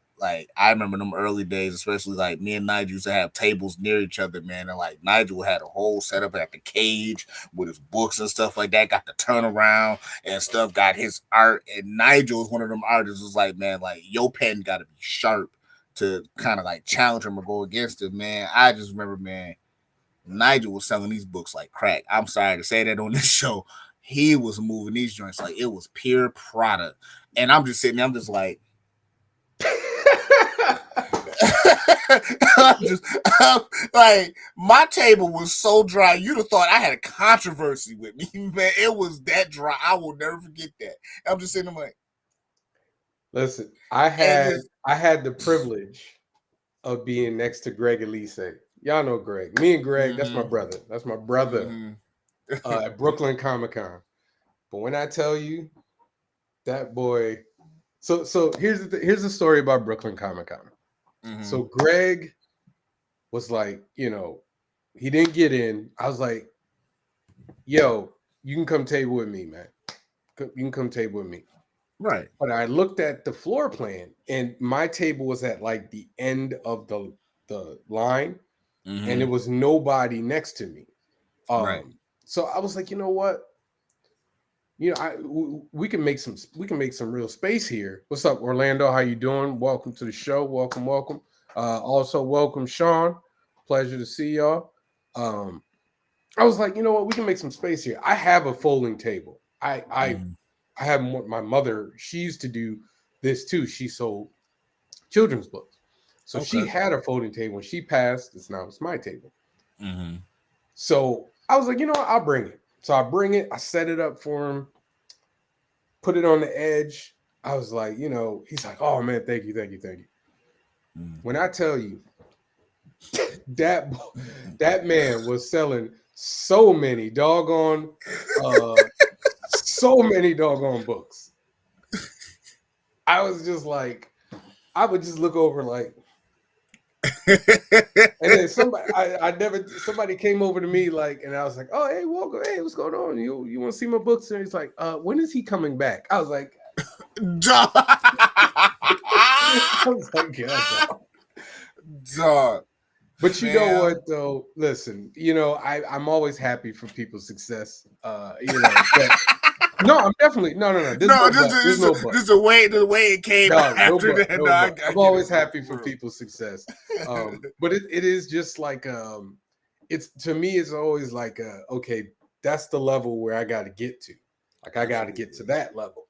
remember them early days, especially like me and Nigel used to have tables near each other, man. And like Nigel had a whole setup at the cage with his books and stuff like that, got the turnaround and stuff, got his art. And Nigel was one of them artists who's like, man, like your pen got to be sharp to kind of like challenge him or go against him, man. I just remember, man, Nigel was selling these books like crack. I'm sorry to say that on this show. He was moving these joints like it was pure product. And I'm just sitting there, I'm just like, like my table was so dry. You'd have thought I had a controversy with me, man. It was that dry. I will never forget that. I'm just sitting there like, listen, I had the privilege of being next to Greg Elise. Y'all know Greg. Me and Greg, that's my brother. That's my brother at Brooklyn Comic-Con. But when I tell you that boy, so here's the story about Brooklyn Comic-Con. So Greg was like, he didn't get in. I was like, "Yo, you can come table with me, man. You can come table with me." Right. But I looked at the floor plan, and my table was at like the end of the line, and there was nobody next to me. Right. So I was like, you know what? We can make some real space here. What's up, Orlando? How you doing? Welcome to the show. Welcome. Also welcome, Sean. Pleasure to see y'all. I was like, you know what? We can make some space here. I have a folding table. I have my mother. She used to do this too. She sold children's books, so she had a folding table. When she passed, it's my table. So I was like, you know what? I'll bring it. So I bring it. I set it up for him. Put it on the edge. I was like, he's like, "Oh man, thank you." When I tell you that man was selling so many doggone books. I was just like, I would just look over like, and then somebody came over to me like, and I was like, "Oh, hey, welcome. Hey, what's going on? You want to see my books?" And he's like, "When is he coming back?" I was like, Dog. But you know what though? Listen, I'm always happy for people's success. No, I'm definitely no. There's no but. Just the way it came after that. I'm always happy for people's success. But it is just like it's to me. It's always like okay, that's the level where I got to get to. Like I got to get to that level.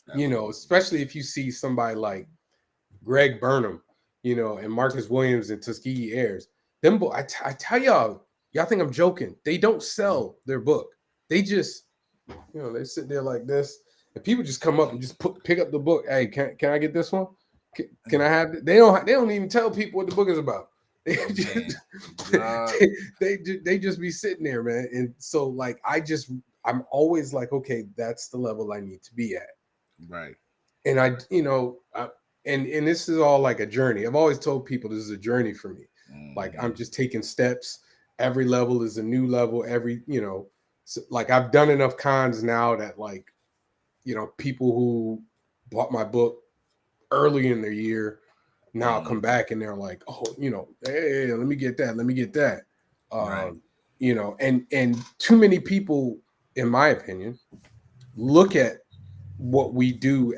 Absolutely. Especially if you see somebody like Greg Burnham, and Marcus Williams and Tuskegee Ayers. Them I tell y'all think I'm joking. They don't sell their book. They just, they sit there like this, and people just come up and just pick up the book. Hey, can I get this one? Can I have it? They don't even tell people what the book is about. They just, they just be sitting there, man. And so like I'm always like, okay, that's the level I need to be at. Right. And and this is all like a journey. I've always told people this is a journey for me. Like I'm just taking steps. Every level is a new level. So, like I've done enough cons now that like, people who bought my book early in their year now come back and they're like, oh, hey, let me get that. Let me get that. Right. And too many people, in my opinion, look at what we do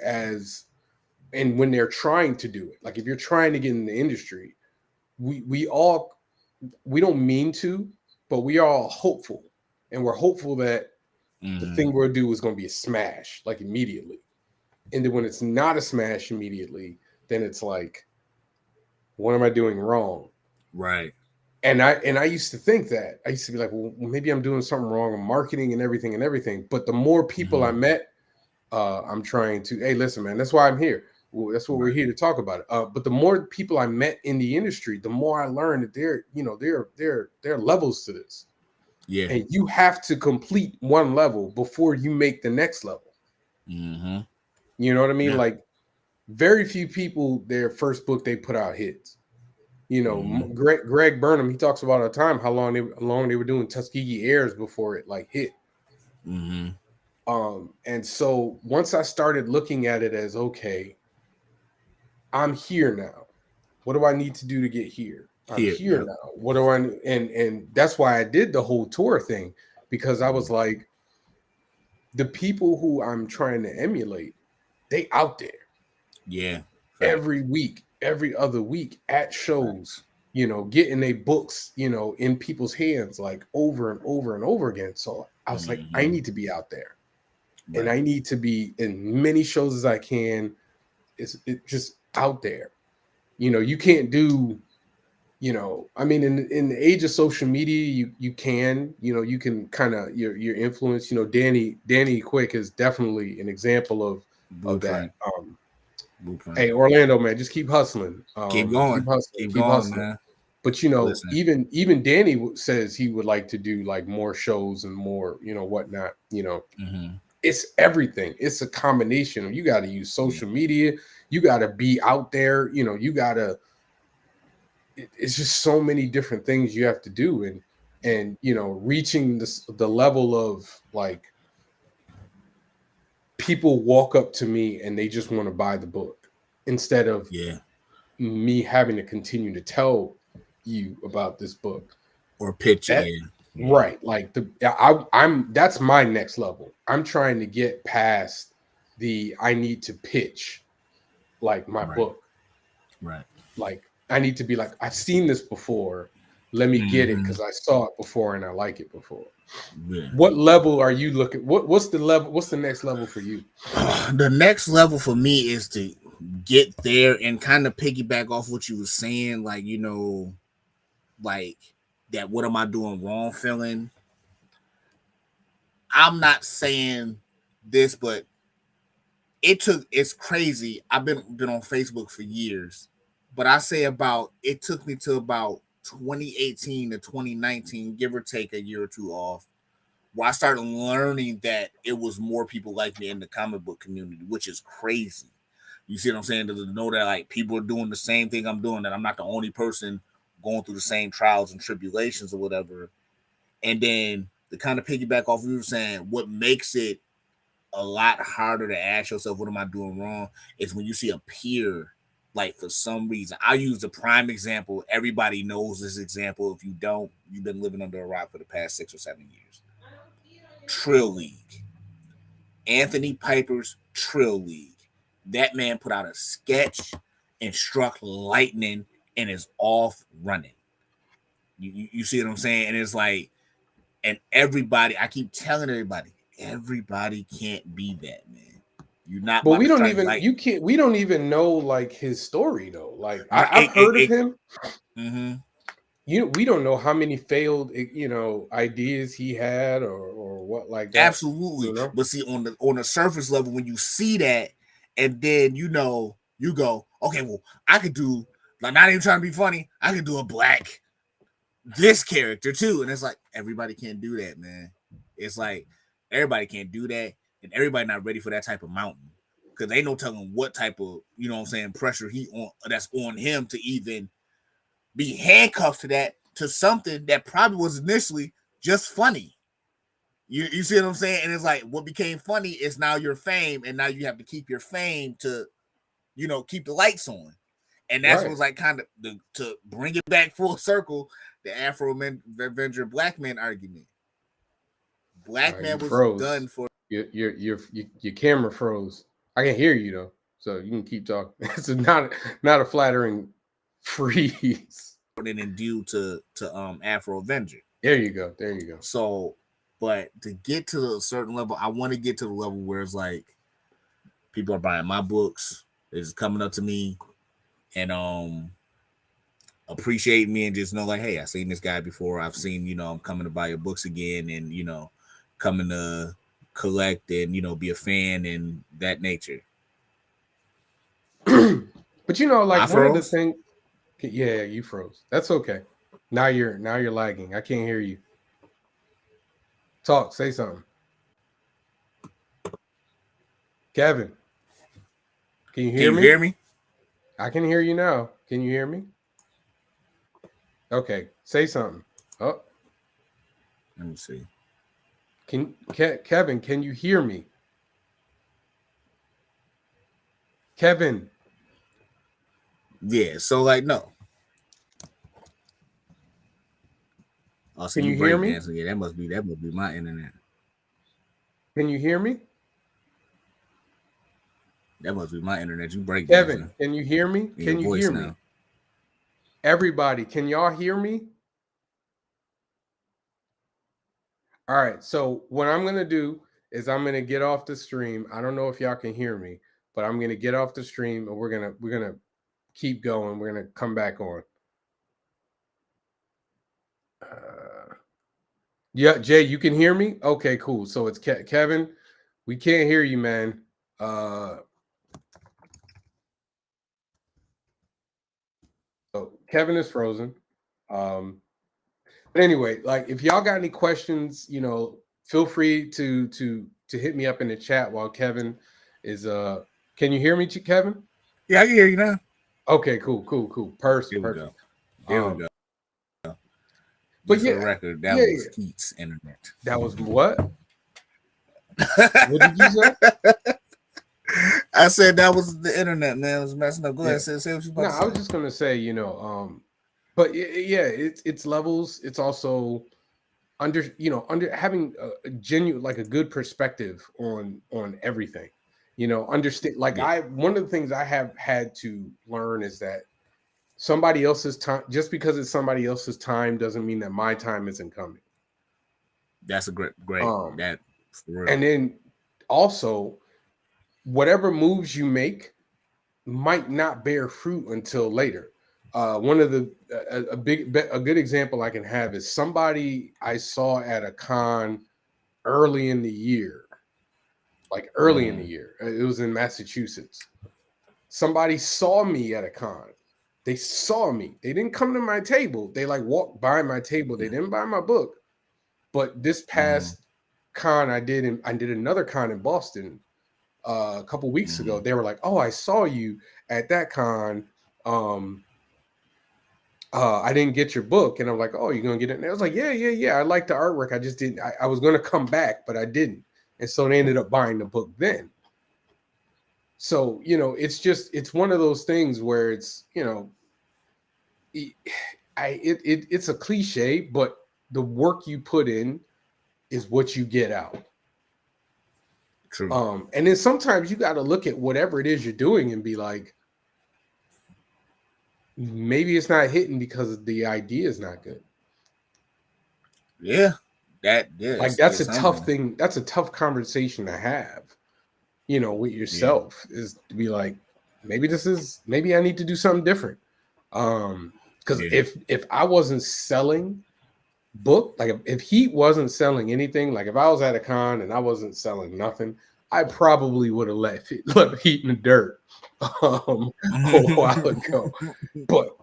and when they're trying to do it. Like if you're trying to get in the industry, we don't mean to, but we are all hopeful. And we're hopeful that the thing we'll do is going to be a smash, like immediately. And then when it's not a smash immediately, then it's like, what am I doing wrong? Right. And I used to think that. I used to be like, well, maybe I'm doing something wrong in marketing and everything. But the more people I met, I'm trying to, hey, listen, man, that's why I'm here. Well, that's what we're here to talk about it. But the more people I met in the industry, the more I learned that there are levels to this. Yeah. And you have to complete one level before you make the next level. Mm-hmm. You know what I mean? Yeah. Like very few people, their first book they put out hits. Greg Burnham, he talks about all the time how long they were doing Tuskegee Airs before it like hit. Mm-hmm. And so once I started looking at it as, okay, I'm here now. What do I need to do to get here? I'm here Yep. now. What do I and that's why I did the whole tour thing, because I was like, the people who I'm trying to emulate, they out there. Yeah. Every week, every other week at shows, getting their books, in people's hands like over and over and over again. So I was like, I need to be out there. And I need to be in many shows as I can. It's just out there. You can't do, I mean, in the age of social media, you can, you can kind of your influence. Danny Quick is definitely an example of that. Blueprint. Blueprint. Hey, Orlando, man, just keep hustling. Keep going. Keep hustling. Man. But Listen. even Danny says he would like to do like more shows and more, whatnot. It's everything. It's a combination. You got to use social media. You got to be out there. You got to. It's just so many different things you have to do, and reaching the level of like people walk up to me and they just want to buy the book instead of me having to continue to tell you about this book or pitch it. Right. Like I'm that's my next level. I'm trying to get past I need to pitch like my book. Right. Like I need to be like, I've seen this before. Let me get it because I saw it before and I like it before. Yeah. What level are you looking? What's the level? What's the next level for you? The next level for me is to get there and kind of piggyback off what you were saying, like like that. What am I doing wrong? Feeling. I'm not saying this, but it's crazy. I've been on Facebook for years, but I say it took me to about 2018 to 2019, give or take a year or two off, where I started learning that it was more people like me in the comic book community, which is crazy. You see what I'm saying? To know that like people are doing the same thing I'm doing, that I'm not the only person going through the same trials and tribulations or whatever. And then to kind of piggyback off what you were saying, what makes it a lot harder to ask yourself, what am I doing wrong? Is when you see a peer, like for some reason. I use the prime example. Everybody knows this example. If you don't, you've been living under a rock for the past 6 or 7 years. Trill League. Anthony Piper's Trill League. That man put out a sketch and struck lightning and is off running. You see what I'm saying? And it's like, and everybody, I keep telling everybody can't be that, man. You're not But about we to don't strike even light. we don't even know like his story though. Like Right, I've heard of him. Mm-hmm. We don't know how many failed ideas he had or what like that. Absolutely. You know? But see, on the surface level, when you see that, and then you go, okay, well, I could do, like, not even trying to be funny, I could do a black this character too. And it's like everybody can't do that, man. It's like everybody can't do that, and everybody not ready for that type of mountain. Because they no telling what type of, pressure that's on him to even be handcuffed to something that probably was initially just funny. You see what I'm saying? And it's like what became funny is now your fame, and now you have to keep your fame to, keep the lights on. And that's Right. what's like kind of to bring it back full circle, the Afro Avenger Black Man argument. Black You man was done froze. for. Your camera froze. I can hear you though, so you can keep talking. It's not a flattering freeze. And due to Afro Avenger. There you go. There you go. So, but to get to a certain level, I want to get to the level where it's like people are buying my books, is coming up to me and appreciate me and just know like, hey, I've seen this guy before. I've seen, I'm coming to buy your books again, and coming to collect and be a fan and that nature. But like one of the froze? things. Yeah, you froze. That's okay. Now you're lagging. I can't hear you. Talk. Say something. Kevin, can you hear Can you me? hear me? I can hear you now. Can you hear me? Okay, say something. Oh, Let me see. Kevin, can you hear me? Kevin. Yeah, so like no. Oh, so Can you you hear me? breakdancing? Yeah, that must be my internet. Can you hear me? That must be my internet. You breakdancing? Kevin, can you hear me? Can you hear now. me? Everybody, can y'all hear me? All right. So what I'm gonna do is I'm gonna get off the stream. I don't know if y'all can hear me, but I'm gonna get off the stream and we're gonna keep going. We're gonna come back on. Yeah, Jay, you can hear me? Okay, cool. So it's Kevin. We can't hear you, man. So Kevin is frozen. But anyway, like if y'all got any questions, feel free to hit me up in the chat while Kevin is can you hear me, Kevin? Yeah, I can hear you now. Okay, cool. Perfect. Here we Perfect. go. There we go. But for the record, that was Keith's internet. That was what? What did you say? I said that was the internet, man. It was messing up. Go ahead, say what you about to say. I was just gonna say, but yeah, it's levels. It's also under having a genuine, like a good perspective on everything. Understand. Like one of the things I have had to learn is that somebody else's time, just because it's somebody else's time, doesn't mean that my time isn't coming. That's a great that for real. And then also, whatever moves you make might not bear fruit until later. One of the a good example I can have is somebody I saw at a con early in the year. Like early in the year. It was in Massachusetts. Somebody saw me at a con. They saw me. They didn't come to my table. They like walked by my table. They didn't buy my book. But this past con I did another con in Boston a couple weeks ago. They were like, "Oh, I saw you at that con. I didn't get your book." And I'm like, "Oh, you're gonna get it?" And I was like, yeah. I like the artwork. I just didn't. I was gonna come back, but I didn't. And so they ended up buying the book then. So, it's one of those things where it's, it's a cliche, but the work you put in is what you get out. True. And then sometimes you got to look at whatever it is you're doing and be like, maybe it's not hitting because the idea is not good. Yeah. That's a tough thing. That's a tough conversation to have. with yourself is to be like, maybe I need to do something different. Because if I wasn't selling like if Heat wasn't selling anything, like if I was at a con and I wasn't selling nothing, I probably would have left Heat in the dirt a while ago. But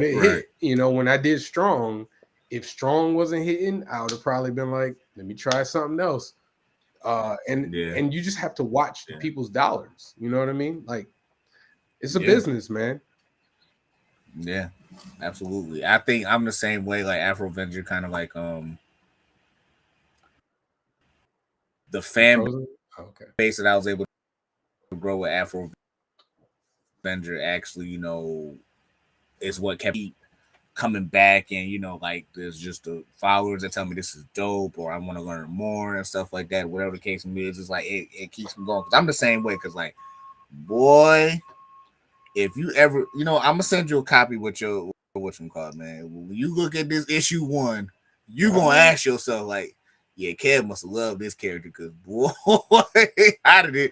it hit, when I did Strong, if Strong wasn't hitting, I would have probably been like, let me try something else. And you just have to watch people's dollars. You know what I mean? Like, it's a business, man. Yeah, absolutely. I think I'm the same way. Like Afro Venture, kind of like the fan base that I was able to grow with Afro Venture. Actually, is what kept me coming back, and like there's just the followers that tell me this is dope, or I want to learn more and stuff like that. Whatever the case may be, it's just like it keeps me going. Cause I'm the same way. Cause like, boy, if you ever, I'm gonna send you a copy with your whatchamacallit, man. When you look at this issue 1, you gonna ask yourself like, yeah, Kev must have loved this character, because boy, how did it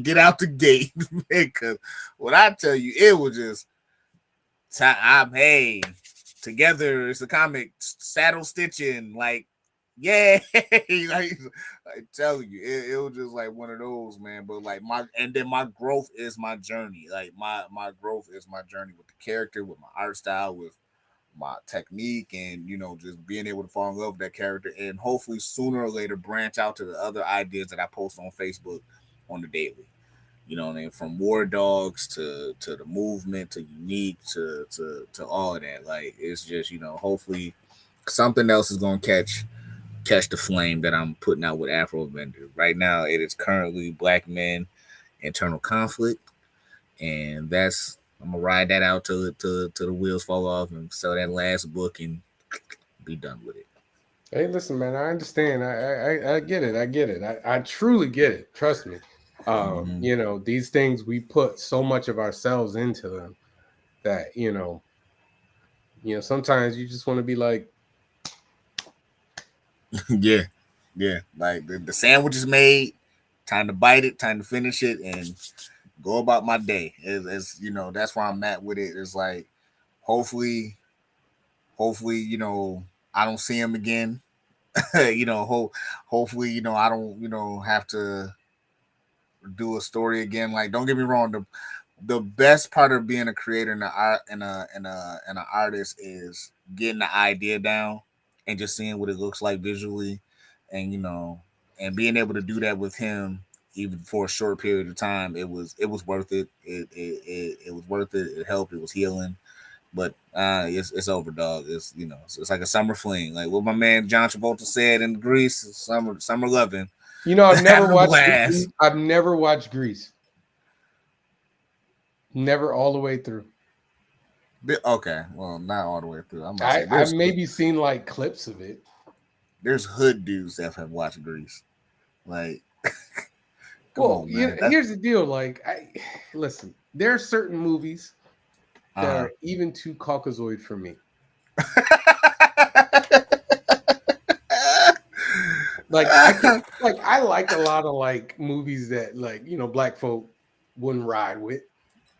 get out the gate? Because what I tell you, it was just hey, together it's a comic, saddle stitching, like, yeah, like, I tell you, it was just like one of those, man. But like my growth is my journey. Like my growth is my journey with the character, with my art style, with my technique, and just being able to fall in love with that character, and hopefully sooner or later branch out to the other ideas that I post on Facebook on the daily. What I mean? From War Dogs to the movement to Unique to all of that. Like, it's just, hopefully something else is gonna catch the flame that I'm putting out with Afro Vendor. Right now it is currently Black Men Internal Conflict. And I'm gonna ride that out till the wheels fall off and sell that last book and be done with it. Hey, listen, man, I understand. I get it. I get it. I truly get it. Trust me. These things, we put so much of ourselves into them that, sometimes you just want to be like, yeah. Like the sandwich is made, time to bite it, time to finish it, and go about my day. It's that's where I'm at with it. It's like, hopefully, I don't see him again. Hopefully, I don't, have to do a story again. Like, don't get me wrong, the best part of being a creator and an artist is getting the idea down and just seeing what it looks like visually, and and being able to do that with him even for a short period of time. It was worth it. It was worth it. It helped. It was healing. But it's over, dog. It's like a summer fling, like what my man John Travolta said in Greece. Summer loving. I've never watched Grease. I've never watched Grease. Never all the way through. Okay, well, not all the way through. I've maybe seen like clips of it. There's hood dudes that have watched Grease. Like, here's the deal. Like, listen, there are certain movies that are even too Caucasoid for me. Like, I like a lot of like movies that, like, black folk wouldn't ride with.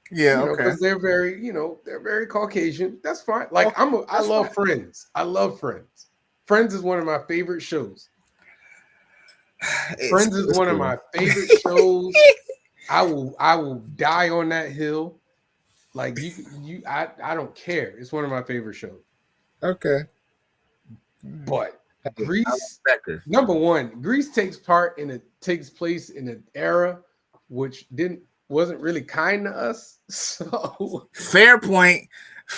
Yeah, because they're very, they're very Caucasian. That's fine. Like, I love Friends. I love Friends. Friends is one of my favorite shows. Friends is one of my favorite shows. I will die on that hill. Like, I don't care. It's one of my favorite shows. Okay. But Grease, number one, Grease takes place in an era which wasn't really kind to us. So fair point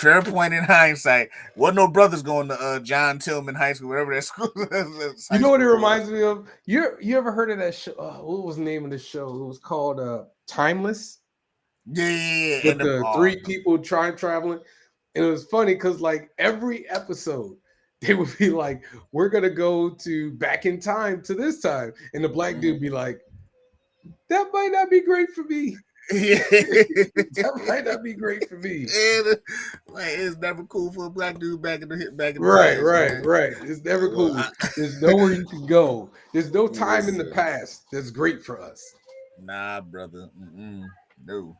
in hindsight. Wasn't no brothers going to John Tillman High School, whatever that school is. You know what it reminds me of? You ever heard of that show? What was the name of the show? It was called Timeless. Yeah. With the three people traveling. And it was funny because like every episode, they would be like, we're going to go to back in time to this time. And the black dude be like, that might not be great for me. Yeah. That might not be great for me. And, like, it's never cool for a black dude back in the Right. It's never cool. There's nowhere you can go. There's no time in the past that's great for us. Nah, brother. No.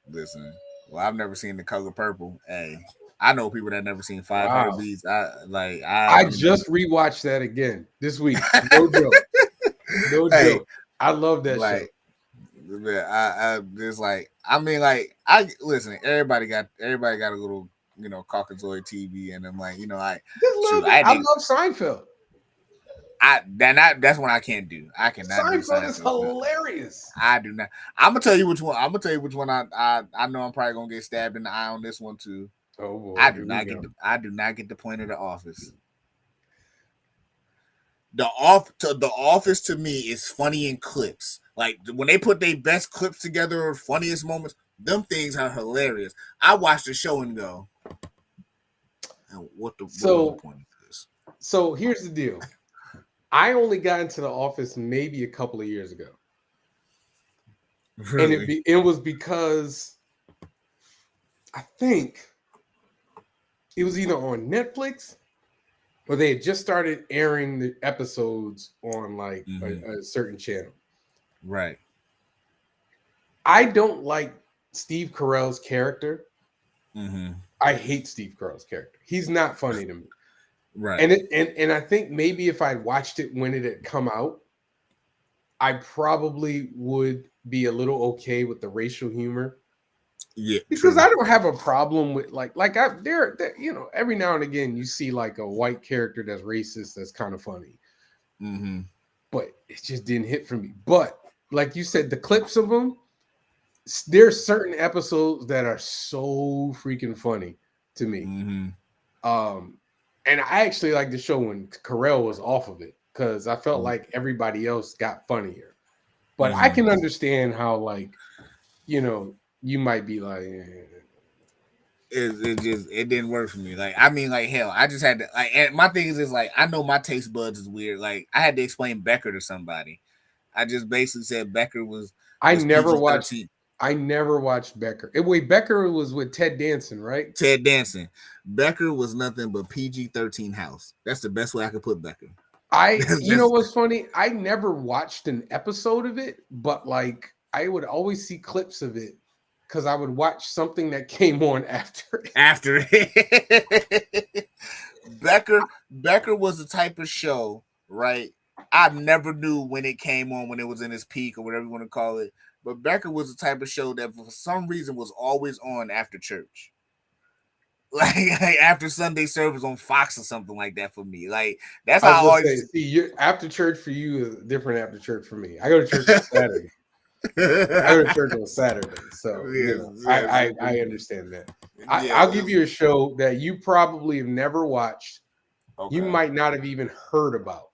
Listen. Well, I've never seen The Color Purple. Hey, I know people that never seen Five Wow. Heartbeats. I just rewatched that again this week. No joke. No Hey, joke. I love that show. like, man, I just like, I mean, like, I listen. Everybody got a little, Caucasoid TV, and I'm like, Just a little shoot, bit. I love Seinfeld. that's what I can't do. I cannot do Seinfeld is Seinfeld. hilarious. I do not. I'm gonna tell you which one. I'm gonna tell you which one. I know I'm probably gonna get stabbed in the eye on this one too. Oh boy, I do here we not go. I do not get the point of The Office. The Office to me is funny in clips. Like when they put their best clips together, funniest moments, them things are hilarious. I watch the show and go, what was the point of this? So here's the deal. I only got into The Office maybe a couple of years ago. Really? And it was because I think it was either on Netflix or they had just started airing the episodes on like a certain channel. Right. I don't like Steve Carell's character. Mm-hmm. I hate Steve Carell's character. He's not funny to me. Right. And I think maybe if I watched it when it had come out, I probably would be a little okay with the racial humor. Yeah, because true. I don't have a problem with there every now and again you see like a white character that's racist that's kind of funny, but it just didn't hit for me. But like you said, the clips of them, there's certain episodes that are so freaking funny to me. And I actually like the show when Carell was off of it because I felt like everybody else got funnier. But I can understand how you might be like, it didn't work for me. Like, I mean, like, hell, I just had to, like, and my thing is like, I know my taste buds is weird. Like, I had to explain Becker to somebody. I just basically said Becker was I never PG-13. watched Becker. Wait, Becker was with Ted Danson, right? Ted Danson. Becker was nothing but PG-13 house. That's the best way I could put Becker. You know what's funny? I never watched an episode of it, but like I would always see clips of it because I would watch something that came on after it. After it. Becker was the type of show, right? I never knew when it came on, when it was in its peak or whatever you want to call it. But Becker was the type of show that for some reason was always on after church. Like after Sunday service on Fox or something like that for me. Like that's how I always see after church for you is different after church for me. I go to church on Saturday. I go to church on Saturday, so I understand that. I'll give you a show that you probably have never watched. Okay. You might not have even heard about.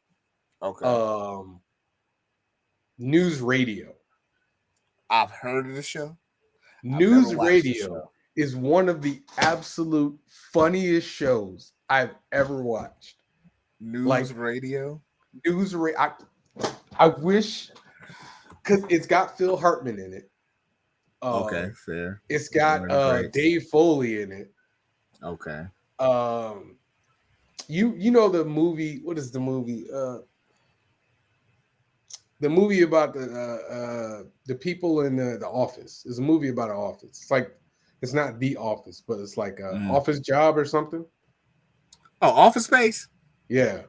Okay. News Radio. I've heard of the show. News Radio is one of the absolute funniest shows I've ever watched. News Radio. I wish, because it's got Phil Hartman in it. Okay, fair. It's got Dave Foley in it. Okay. You know the movie? What is the movie? The movie about the people in the office. It's a movie about an office. It's like it's not The Office, but it's like an office job or something. Oh, Office Space. Yeah.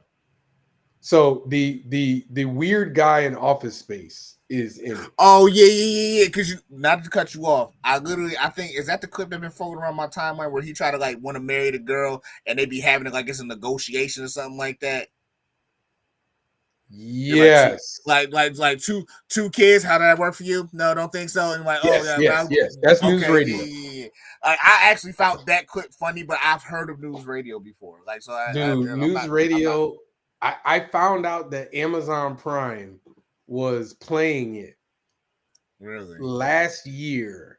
So the weird guy in Office Space is in it. Oh yeah. Because not to cut you off, I think is that the clip that been floating around my timeline where he tried to like want to marry the girl and they be having it like it's a negotiation or something like that. Yes. Like two kids. How did that work for you? No, don't think so. And like, yes. That's News Radio. Yeah. Like, I actually found that clip funny, but I've heard of News Radio before. Like, so News Radio. I found out that Amazon Prime was playing it really last year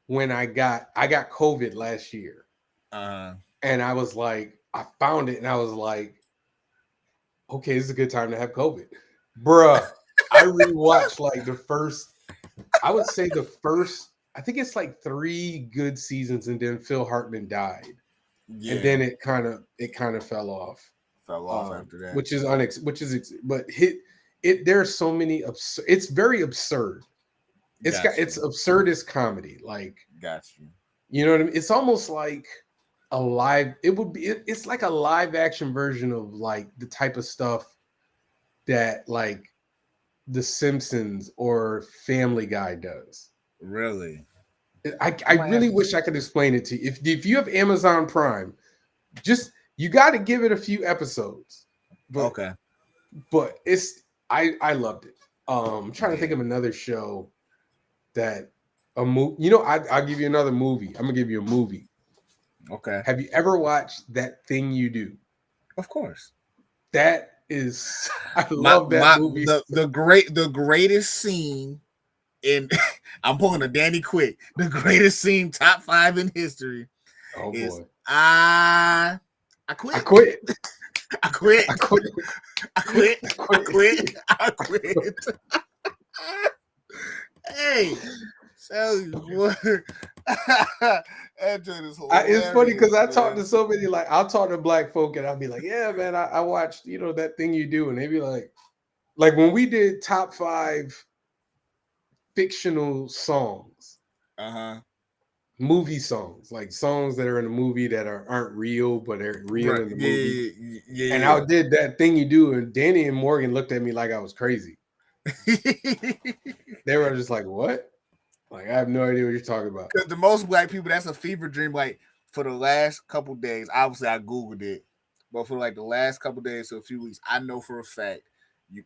when I got COVID last year. And I was like, I found it and I was like, okay, this is a good time to have COVID. Bruh, I rewatched like I think it's like 3 good seasons and then Phil Hartman died. Yeah. And then it kind of fell off. After that. But there's so many it's very absurd. it's absurdist comedy. Like, Got you. you know what I mean? It's almost like a live. It's like a live action version of like the type of stuff that like The Simpsons or Family Guy does. Really? I really wish I could explain it to you. If you have Amazon Prime, just you got to give it a few episodes. Okay. But I loved it. I'm trying to think of another show that I'll give you another movie. I'm gonna give you a movie. Okay. Have you ever watched That Thing You Do? Of course. That is, I love that movie. The greatest scene in I'm pulling a Danny Quick. The greatest scene, top 5 in history. Oh is boy. I quit. I quit. I quit. I quit. I quit. I quit. I quit. Hey, tell you what. That joint is hilarious. It's funny because I talk to so many, like I'll talk to black folk and I'll be like, yeah, man, I watched, That Thing You Do. And they be like when we did top 5 fictional songs, movie songs, like songs that are in a movie that aren't real, but are real in the movie. Yeah. And I did That Thing You Do. And Danny and Morgan looked at me like I was crazy. They were just like, what? Like, I have no idea what you're talking about. Because the most black people, that's a fever dream. Like, for the last couple days, obviously I Googled it, but for like the last couple days to a few weeks, I know for a fact,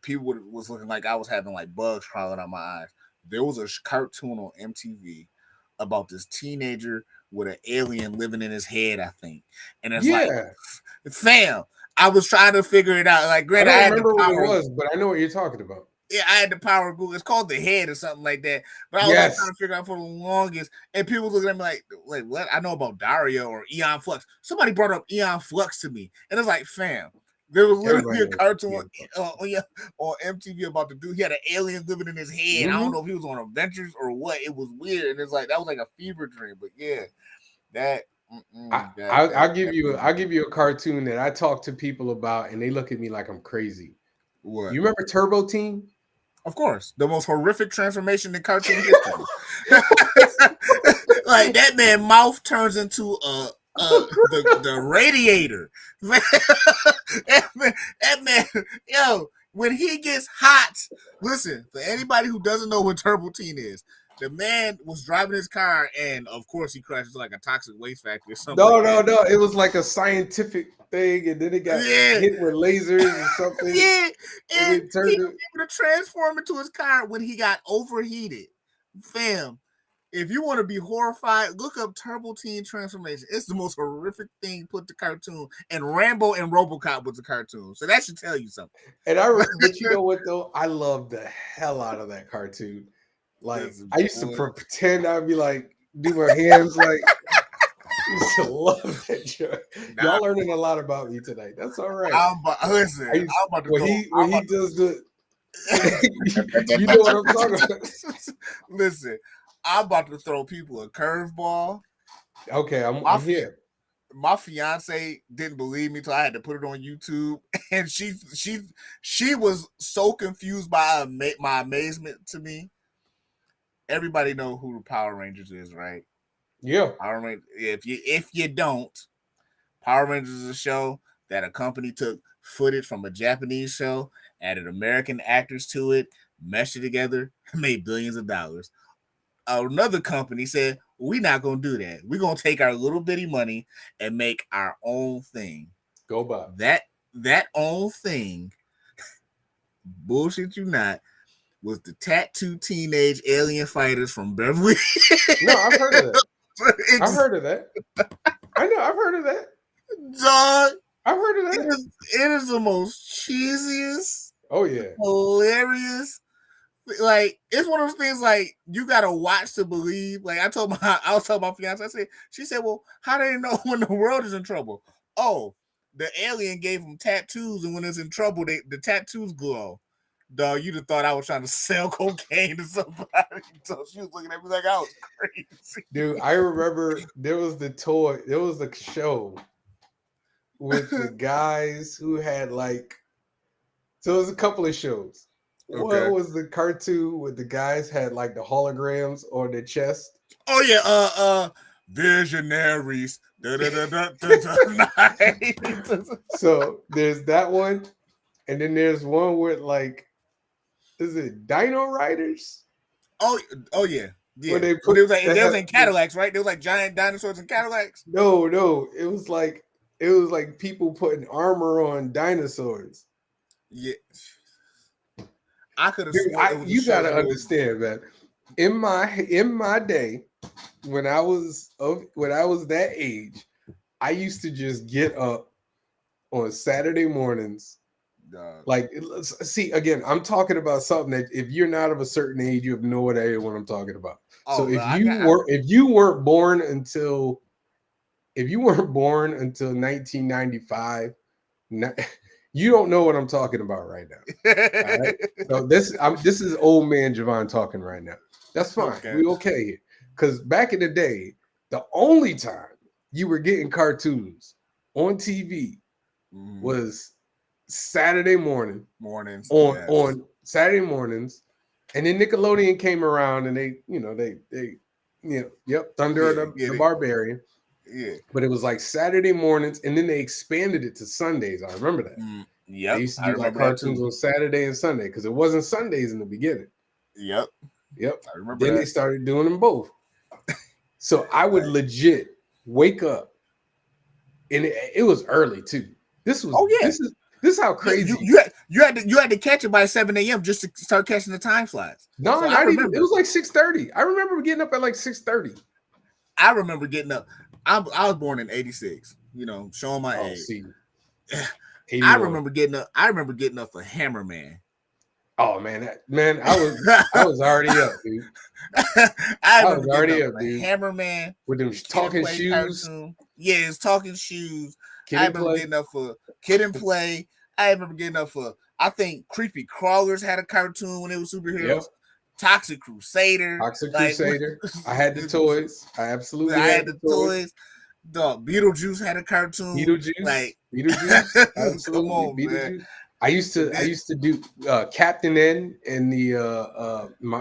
people was looking like I was having like bugs crawling out my eyes. There was a cartoon on MTV about this teenager with an alien living in his head, I think. And it's like, fam, I was trying to figure it out. Like, granted, I don't remember what it was, but I know what you're talking about. Yeah, I had the power of Google. It's called The Head or something like that. But I was like, trying to figure out for the longest. And people looking at me like, what? I know about Dario or Eon Flux. Somebody brought up Eon Flux to me. And it's like, fam, there was literally a cartoon on MTV about the dude. He had an alien living in his head. I don't know if he was on Adventures or what. It was weird. And it's like, that was like a fever dream. But yeah, I'll give you a cartoon that I talk to people about and they look at me like I'm crazy. What? You remember Turbo Team? Of course, the most horrific transformation in cartoon history. Like that man mouth turns into the radiator. that man, yo, when he gets hot, listen, for anybody who doesn't know what Turbo Teen is, the man was driving his car and of course he crashed into like a toxic waste factory or something. No. It was like a scientific thing, and then it got hit with lasers or something. Yeah, and he was able to transform into his car when he got overheated. Fam, if you want to be horrified, look up Turbo Teen transformation. It's the most horrific thing put to cartoon. And Rambo and RoboCop was a cartoon, so that should tell you something. And but you know what though? I love the hell out of that cartoon. Like I used to pretend I'd be like do my hands like. I used to love that show. Y'all learning a lot about me tonight. That's all right. When he does the, you know what I'm talking about. Listen, I'm about to throw people a curveball. Okay, I'm here. My fiance didn't believe me, so I had to put it on YouTube, and she was so confused by my amazement to me. Everybody know who the Power Rangers is, right? Yeah. Power Rangers. If you don't, Power Rangers is a show that a company took footage from a Japanese show, added American actors to it, meshed it together, made billions of dollars. Another company said, we're not going to do that. We're going to take our little bitty money and make our own thing. Go by. That own thing, bullshit you not, was the tattooed teenage alien fighters from Beverly. No, I've heard of that. I've heard of that. I know, I've heard of that. Dog. I've heard of that. It is the most cheesiest. Oh, yeah. Hilarious. Like, it's one of those things like you gotta watch to believe. Like I was telling my fiance, she said, well, how do they know when the world is in trouble? Oh, the alien gave them tattoos, and when it's in trouble, the tattoos glow. Dog, you'd have thought I was trying to sell cocaine to somebody. So she was looking at me like I was crazy. Dude, I remember there was the show with the guys who had so it was a couple of shows. What was the cartoon with the guys had like the holograms on their chest? Oh yeah, Visionaries. So there's that one, and then there's one with like, is it Dino Riders? Oh, yeah. Where they But put they was in Cadillacs, right? They was like giant dinosaurs in Cadillacs. No, it was like people putting armor on dinosaurs. Yeah, I could have sworn it was. You gotta understand, man. In my day, when I was that age, I used to just get up on Saturday mornings. Like, see, again, I'm talking about something that if you're not of a certain age, you have no idea what I'm talking about. So if you weren't born until 1995, you don't know what I'm talking about right now. All right? So this is old man Javon talking right now. That's fine. Okay. We okay here. Because back in the day, the only time you were getting cartoons on TV was Saturday mornings on Saturday mornings, and then Nickelodeon came around and they Thunder the Barbarian. Yeah. But it was like Saturday mornings, and then they expanded it to Sundays. I remember that. Yep. They used to do like cartoons on Saturday and Sunday because it wasn't Sundays in the beginning. Yep. I remember then they started doing them both. So I would legit wake up, and it was early too. This was this is how crazy you had to catch it by 7 a.m. just to start catching the time slides. No, so not even. It was like 6:30. I remember getting up at like 6:30. I remember getting up. I was born in '86. You know, showing my age. See, I remember getting up. I remember getting up for Hammerman. Oh man, I was already up, dude. I was already up, dude. Hammerman with them talking shoes. Cartoon. Yeah, it's talking shoes. I remember getting up for Kid and Play. I remember getting up for. I think Creepy Crawlers had a cartoon when it was superheroes. Yep. Toxic Crusader. I had the toys. I absolutely had the toys. The Beetlejuice had a cartoon. Beetlejuice. Absolutely. Come on, Beetlejuice. Man. I used to do Captain N and the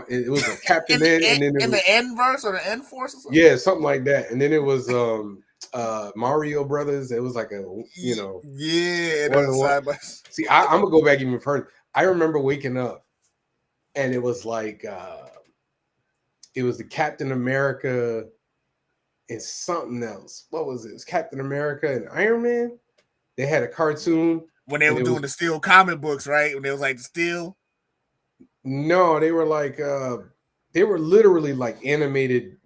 it was a Captain N and then the N verse or the N Force or something. Yeah, something like that. And then it was Mario Brothers. It was like a See, I'm gonna go back even further. I remember waking up and it was like it was the Captain America and something else. What was it? It was Captain America and Iron Man. They had a cartoon. When they were doing the Steel comic books, right? When they was like the Steel? No, they were like they were literally like animated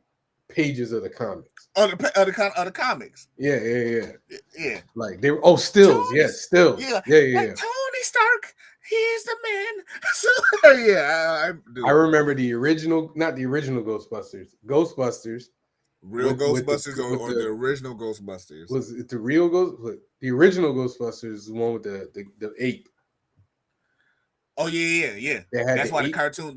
pages of the comics. Of the comics. Yeah. Yeah. Like they were stills. Stills. Yeah. Yeah. Tony Stark, he's the man. I remember the original, not the original Ghostbusters. Real Ghostbusters or the original Ghostbusters? Was it the real The original Ghostbusters is the one with the ape. Oh yeah. That's why the cartoon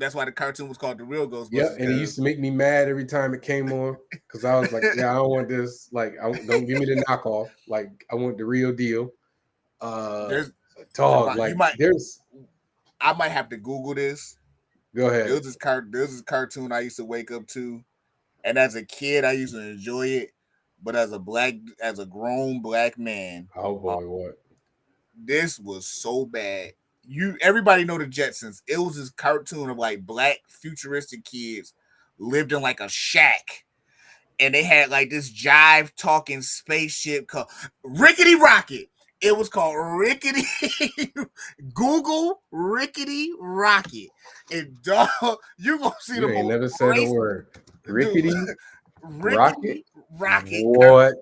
was called The Real Ghostbusters. Yeah, and it used to make me mad every time it came on because I was like, I don't want this. Like, don't give me the knockoff. Like, I want the real deal. I might have to Google this. Go ahead. There's this cartoon I used to wake up to. And as a kid, I used to enjoy it, but as a grown black man, oh boy, what? This was so bad. Everybody know the Jetsons. It was this cartoon of like black futuristic kids lived in like a shack, and they had like this jive talking spaceship called Rickety Rocket. It was called Rickety. Google Rickety Rocket, and dog, you gonna see you the ain't most never said a word. Rickety Rocket? What?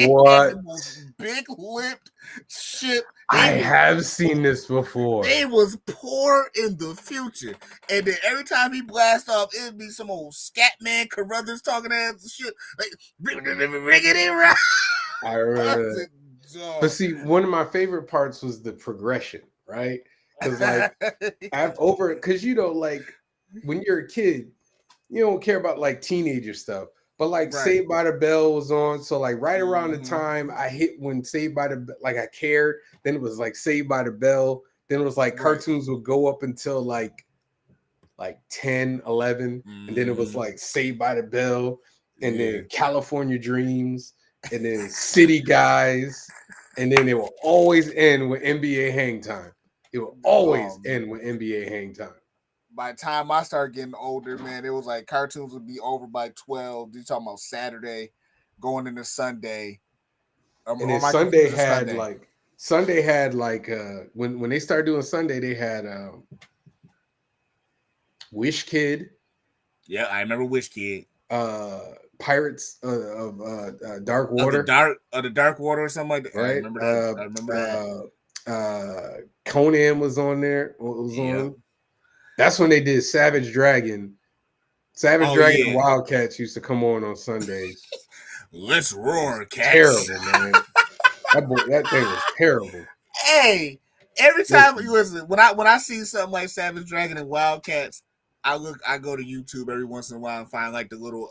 What? The most big-lipped shit. I have seen this before. It was poor in the future. And then every time he blast off, it'd be some old Scatman Carruthers talking ass shit. Like, Rickety Rocket. I remember that. But see, one of my favorite parts was the progression, right? Because like because like when you're a kid, you don't care about like teenager stuff. But like Saved by the Bell was on, so like right around the time I hit when Saved by the I cared, then it was like Saved by the Bell, Then it was like Right. cartoons would go up until like 10, 11, and then it was Mhm. like Saved by the Bell, and Yeah. then California Dreams, and then City Guys, and then it will always end with NBA Hang Time. It will always end with NBA Hang Time. By the time I started getting older, man, it was like cartoons would be over by 12. You talking about Saturday, going into Sunday, And or then am I confused with Sunday? Sunday had like when they started doing Sunday, they had Wish Kid, Yeah, I remember Wish Kid. Pirates of Dark Water, Of the Dark Water or something like that. I right? remember that. I remember Conan was on there. Was that. Yeah. on. That's when they did Savage Dragon. Savage Oh Dragon and yeah. Wildcats used to come on Sundays. Let's roar, cats. Terrible, man. That thing was terrible. Hey, every time you listen, when I see something like Savage Dragon and Wildcats, I go to YouTube every once in a while and find like the little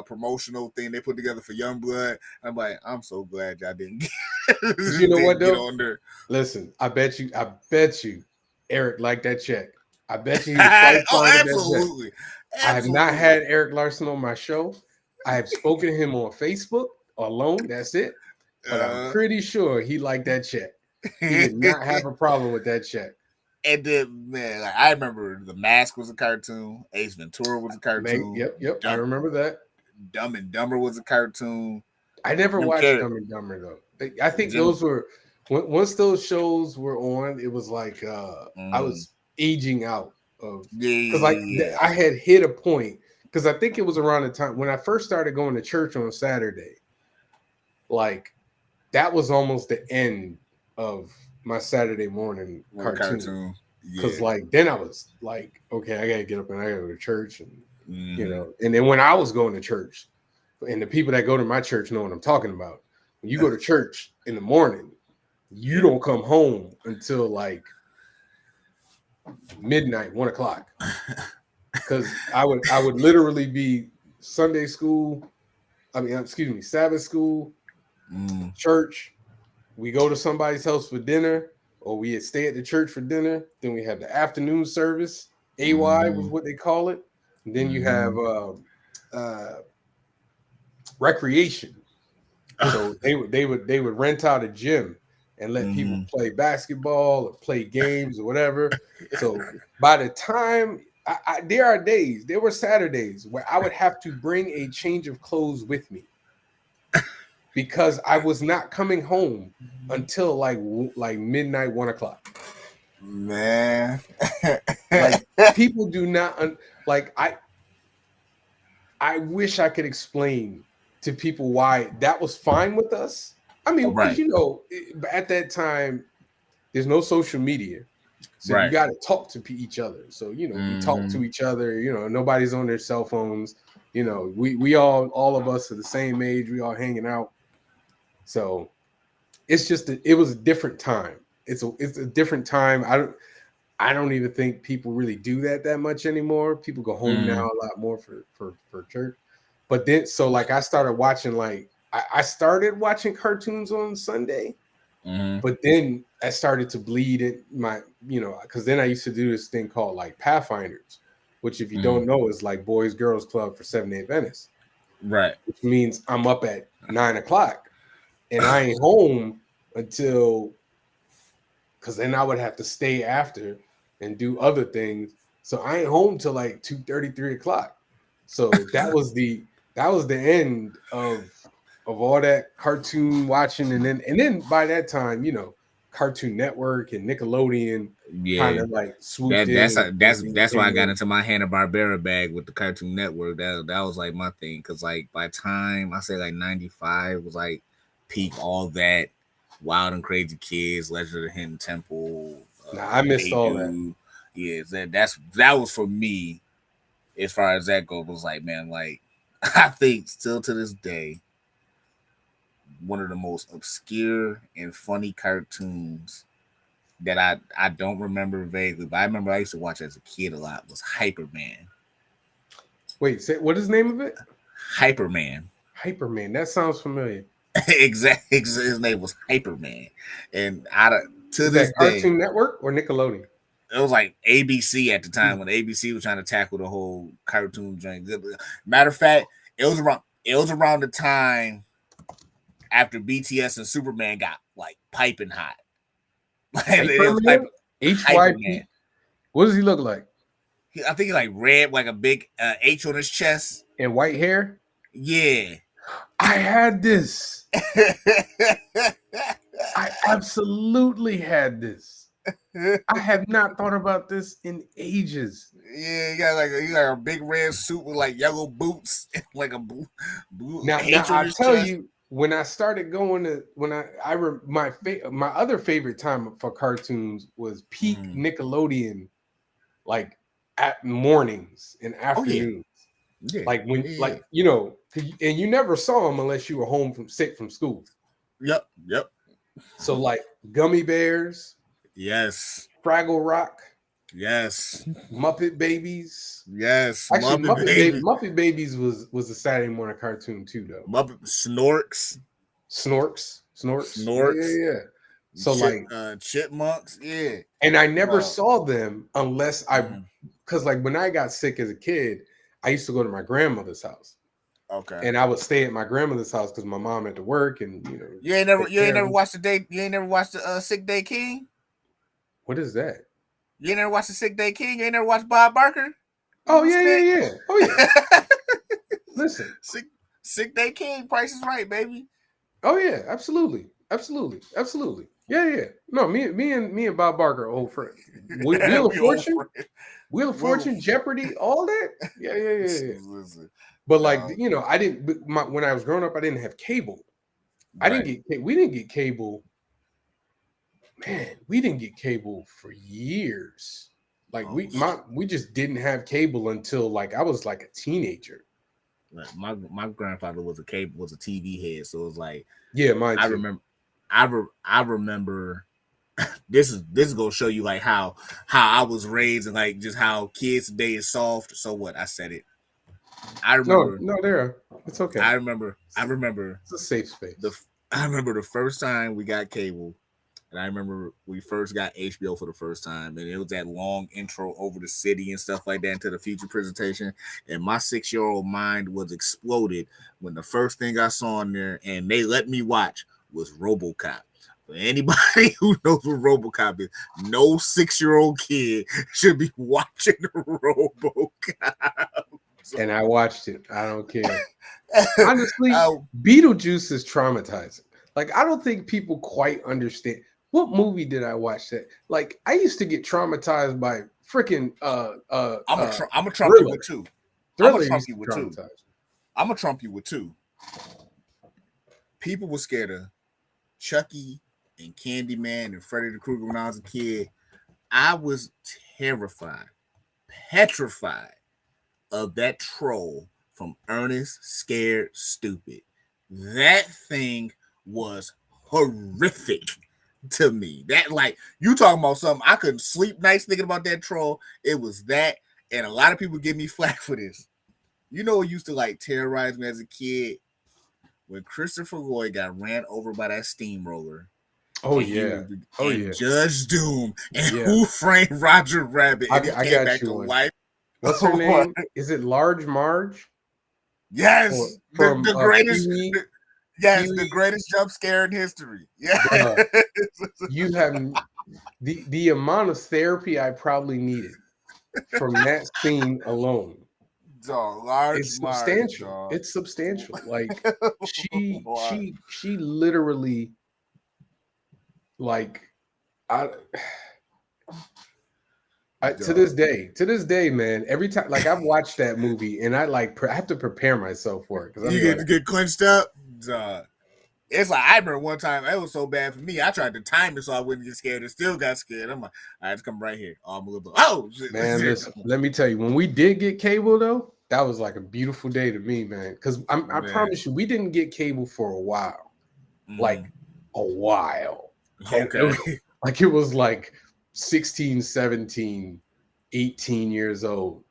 promotional thing they put together for Youngblood. I'm like, I'm so glad y'all didn't get, You know what get though? on there. Listen, I bet you, Eric liked that check. I bet you he was quite fond of that check. I have not had Eric Larson on my show. I have spoken to him on Facebook alone. That's it. But I'm pretty sure he liked that check. He did not have a problem with that check. And then, man, like, I remember The Mask was a cartoon. Ace Ventura was a cartoon. Yep. I remember that. Dumb and Dumber was a cartoon. I never watched Dumb and Dumber though. I think those were once those shows were on. It was like I was aging out of because I had hit a point because I think it was around the time when I first started going to church on Saturday. Like that was almost the end of my Saturday morning cartoon. Because like then I was like, okay, I gotta get up and I gotta go to church, and you know. And then when I was going to church, and the people that go to my church know what I'm talking about. When you go to church in the morning, you don't come home until like midnight, 1 o'clock. Because I would literally be Sabbath school, church. We go to somebody's house for dinner, or we stay at the church for dinner. Then we have the afternoon service. AY was what they call it. And then you have recreation. So they would rent out a gym and let people play basketball or play games or whatever. So by the time there were Saturdays where I would have to bring a change of clothes with me because I was not coming home until like midnight, 1 o'clock. Man, like people do not like. I wish I could explain to people why that was fine with us. I mean, because you know, at that time, there's no social media, so you got to talk to each other. So you know, we talk to each other. You know, nobody's on their cell phones. You know, we all of us are the same age. We all hanging out. So it's just it was a different time. It's a different time. I don't even think people really do that much anymore. People go home now a lot more for church. But then, so like I started watching I started watching cartoons on Sunday, but then I started to bleed in because then I used to do this thing called like Pathfinders, which if you don't know is like Boys Girls Club for Seventh-day Adventists. Right. Which means I'm up at 9 o'clock and I ain't home until, because then I would have to stay after and do other things. So I ain't home till like 2:30, 3 o'clock. So that was the end of all that cartoon watching, and then by that time, you know, Cartoon Network and Nickelodeon kind of like swooped in. That's why I got into my Hanna-Barbera bag with the Cartoon Network. That was like my thing, because like by time I say like 95 was like peak all that Wild and Crazy Kids, Legend of the Hidden Temple. I missed all that. Yeah, that was for me. As far as that goes, was like, man, like I think still to this day, one of the most obscure and funny cartoons that I don't remember vaguely, but I remember I used to watch as a kid a lot, was Hyperman. Wait, what is the name of it? Hyperman. Hyperman. That sounds familiar. Exactly. His name was Hyperman, and To Was this that day, Cartoon Network or Nickelodeon? it was like ABC at the time when ABC was trying to tackle the whole cartoon joint. Matter of fact, it was around the time after BTS and Superman got like piping hot. Like it was Hyperman? Hyperman. HYP? What does he look like? I think he like red, like a big H on his chest. And white hair? Yeah. I had this. I absolutely had this. I have not thought about this in ages. Yeah, he got a big red suit with like yellow boots, like a blue Now H on I his tell chest. you, when I started going to my other favorite time for cartoons was peak Nickelodeon, like at mornings and Oh yeah, afternoons. yeah, Like when, yeah. like, you know, and you never saw them unless you were home from sick from school. Yep. So like Gummy Bears, Yes. Fraggle Rock, Yes. Muppet Babies. Yes. Actually, Baby. Muppet Babies was a Saturday morning cartoon too, though. Muppet Snorks. Snorks. Yeah. So like Chipmunks. Yeah. and I never saw them unless because like when I got sick as a kid, I used to go to my grandmother's house. Okay. And I would stay at my grandmother's house because my mom had to work, and you know. You ain't never watched the Sick Day King? What is that? You ain't never watched the Sick Day King? You ain't never watched Bob Barker? Oh yeah. Oh yeah. Listen. Sick Day King, Price is Right, baby. Oh yeah, absolutely. Yeah. No, me and Bob Barker are old friends. Wheel of Fortune, Jeopardy, all that. Yeah. Listen, but like you know, I didn't. When I was growing up, I didn't have cable. Right. We didn't get cable. Man, we didn't get cable for years. Like we just didn't have cable until like I was like a teenager. Like my grandfather was a TV head, so it was like mine too. I remember this is gonna show you like how I was raised and like just how kids today is soft. So what? I said it. I remember. No, there. It's okay. I remember. It's a safe space. I remember the first time we got cable, and I remember we first got HBO for the first time, and it was that long intro over the city and stuff like that into the feature presentation. And my 6-year-old mind was exploded when the first thing I saw in there, and they let me watch, was RoboCop. For anybody who knows what RoboCop is, no 6-year-old kid should be watching RoboCop. And I watched it. I don't care. Honestly, Beetlejuice is traumatizing. Like, I don't think people quite understand. What movie did I watch that? Like, I used to get traumatized by freaking I'm a trump you with two. I'm a trump you with two. People were scared of Chucky and Candyman and Freddy the Krueger when I was a kid. I was terrified, petrified of that troll from Ernest Scared Stupid. That thing was horrific to me. That, like, you talking about something I couldn't sleep nights thinking about that troll. It was that, and a lot of people give me flack for this. You know what used to like terrorize me as a kid? When Christopher Lloyd got ran over by that steamroller. Oh yeah. Judge Doom and Who Framed Roger Rabbit, and he came back to life. What's her name? Is it Large Marge? Yes, the greatest. The greatest jump scare in history. Yeah, you have the amount of therapy I probably needed from that scene alone. It's substantial. Dog. It's substantial. Like she literally, like, to this day, man. Every time, like, I've watched that movie, and I have to prepare myself for it because you get to get clenched up. It's like I remember one time it was so bad for me. I tried to time it so I wouldn't get scared, and still got scared. I'm like, I had to come right here. I'm a little. Oh shit, man! Listen, let me tell you, when we did get cable though, that was like a beautiful day to me, man. Because I promise you, we didn't get cable for a while, like a while. Okay, it was like 16, 17, 18 years old.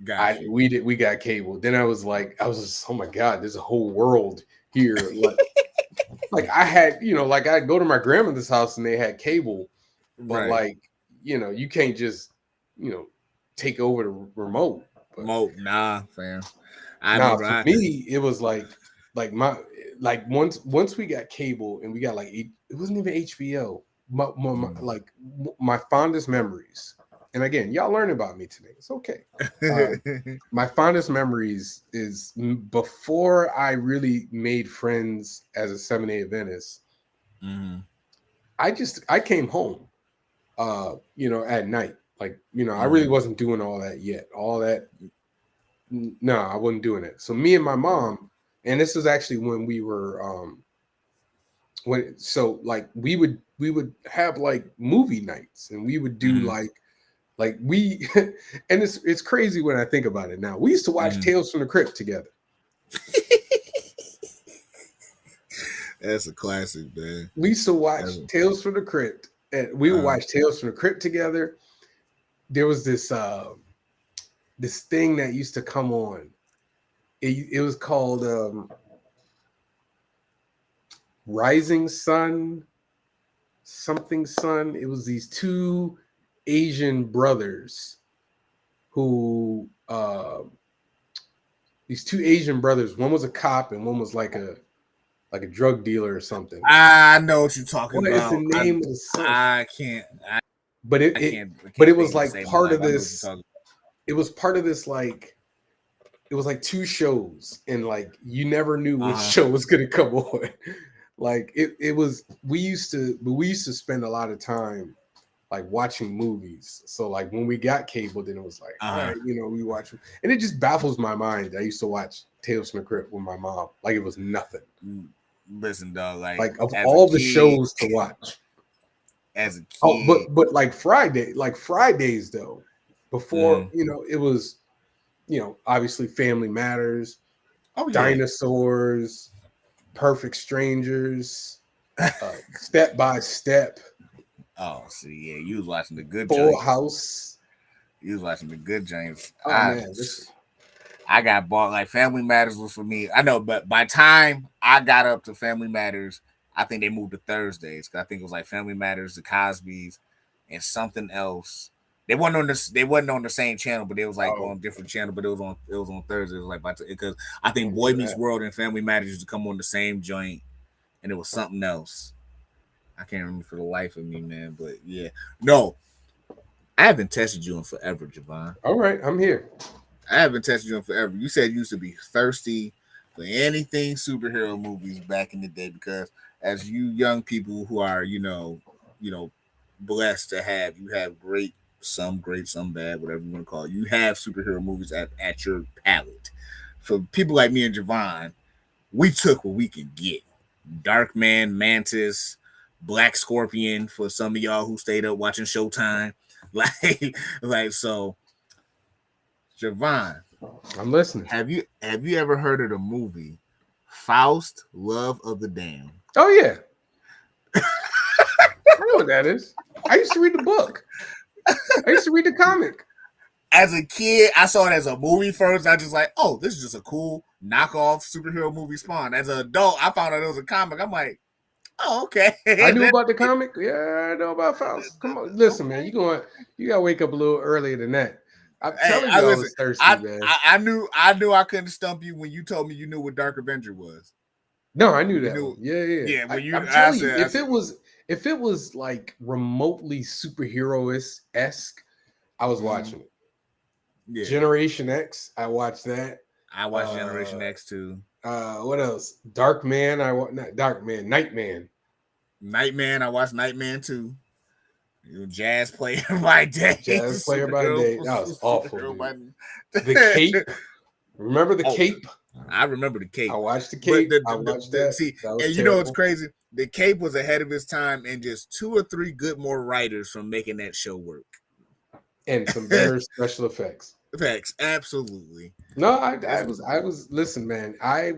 We got cable. Then I was just, oh my God, there's a whole world here. Like I had, I'd go to my grandmother's house and they had cable, but Right. like, you can't just, you know, take over the remote. But Nah, fam. I nah, remember for I me, it was like my like once we got cable and we got like it wasn't even HBO. Like my fondest memories, and again, y'all learn about me today. It's okay. Um, my fondest memories is before I really made friends as a 7A Adventist. Mhm. I came home, at night. Like, I really Mhm. wasn't doing all that yet. All that, no, I wasn't doing it. So me and my mom, and this was actually when we were, like we would have like movie nights, and we would do Mhm. like we, and it's crazy when I think about it now. We used to watch Mhm. Tales from the Crypt together. That's a classic, man. We used to That's watch Tales from the Crypt, and we would uh, watch Tales from the Crypt together. There was this thing that used to come on. It was called Rising Sun, something Sun. It was these two Asian brothers who these two Asian brothers. One was a cop and one was like a drug dealer or something. I know what you're talking What is the about. name of the son? I can't But I it, it can't I but can't it was think to like save my part life. of I know what you're this. talking It was part of this like it was like two shows, and like you never knew about. which show was gonna come on. Like it was we used to spend a lot of time like watching movies. So like when we got cable, then it was like, all Uh-huh. right, we watch, and it just baffles my mind. I used to watch Tales from the Crypt with my mom, like it was nothing. Listen, dog, like Like of as a all the kid, shows to watch. as a Oh, kid. but like Fridays though, before Mhm. it was obviously Family Matters, Oh yeah. Dinosaurs, Perfect Strangers, Step by Step, Oh, see, yeah, you was watching the good Full joints. House. You was watching the good joints. Oh man, listen. I got bought like Family Matters was for me. I know, but by time I got up to Family Matters, I think they moved to Thursdays. 'Cause I think it was like Family Matters, the Cosbys, and something else. They wasn't on the same channel, but it was like Oh, on different channel. But it was on Thursday. It was like because I I think don't Boy remember Meets that. World and Family Matters used to come on the same joint, and it was something else. I can't remember for the life of me, man. But yeah, no, I haven't tested you in forever, Javon. All right, I'm here. I haven't tested you in forever. You said you used to be thirsty for anything superhero movies back in the day because as you young people who are, blessed to have you have great, some bad, whatever you want to call it. You have superhero movies at your palette. For people like me and Javon, we took what we could get. Darkman, Mantis, Black Scorpion for some of y'all who stayed up watching Showtime. Like so, Javon, I'm listening. have you ever heard of the movie Faust, Love of the Damned? Oh yeah, I know what that is. I used to read the book. I used to read the comic. As a kid, I saw it as a movie first. I just like, oh, this is just a cool knockoff superhero movie Spawn. As an adult, I found out it was a comic. I'm like, oh, okay. I knew about the comic. Yeah, I know about Faust. Come on, listen, man. Okay. You gotta wake up a little earlier than that. I'm Hey, telling I you, I listen. was thirsty, I, man. I knew I couldn't stump you when you told me you knew what Dark Avenger was. No, I knew You that one. knew, Yeah, yeah. yeah. When you, I'm I telling you, said, I said, if it was like remotely superhero esque, I was mm, watching it. yeah. Generation X, I watched that. I watched Generation Uh, X too. what else? Dark Man, not Dark Man, Nightman. Nightman, I watched Nightman too. Jazz player by day, Jazz Player by Day. That was awful, superhero dude. by. The Cape. Remember the Oh, Cape? I remember the I Cape, watched the but Cape. I watched that. see, That was and you know it's terrible. crazy. The Cape was ahead of his time, and just two or three good more writers from making that show work. And some better special effects. Facts, absolutely. No, I That's was I was listen, man. I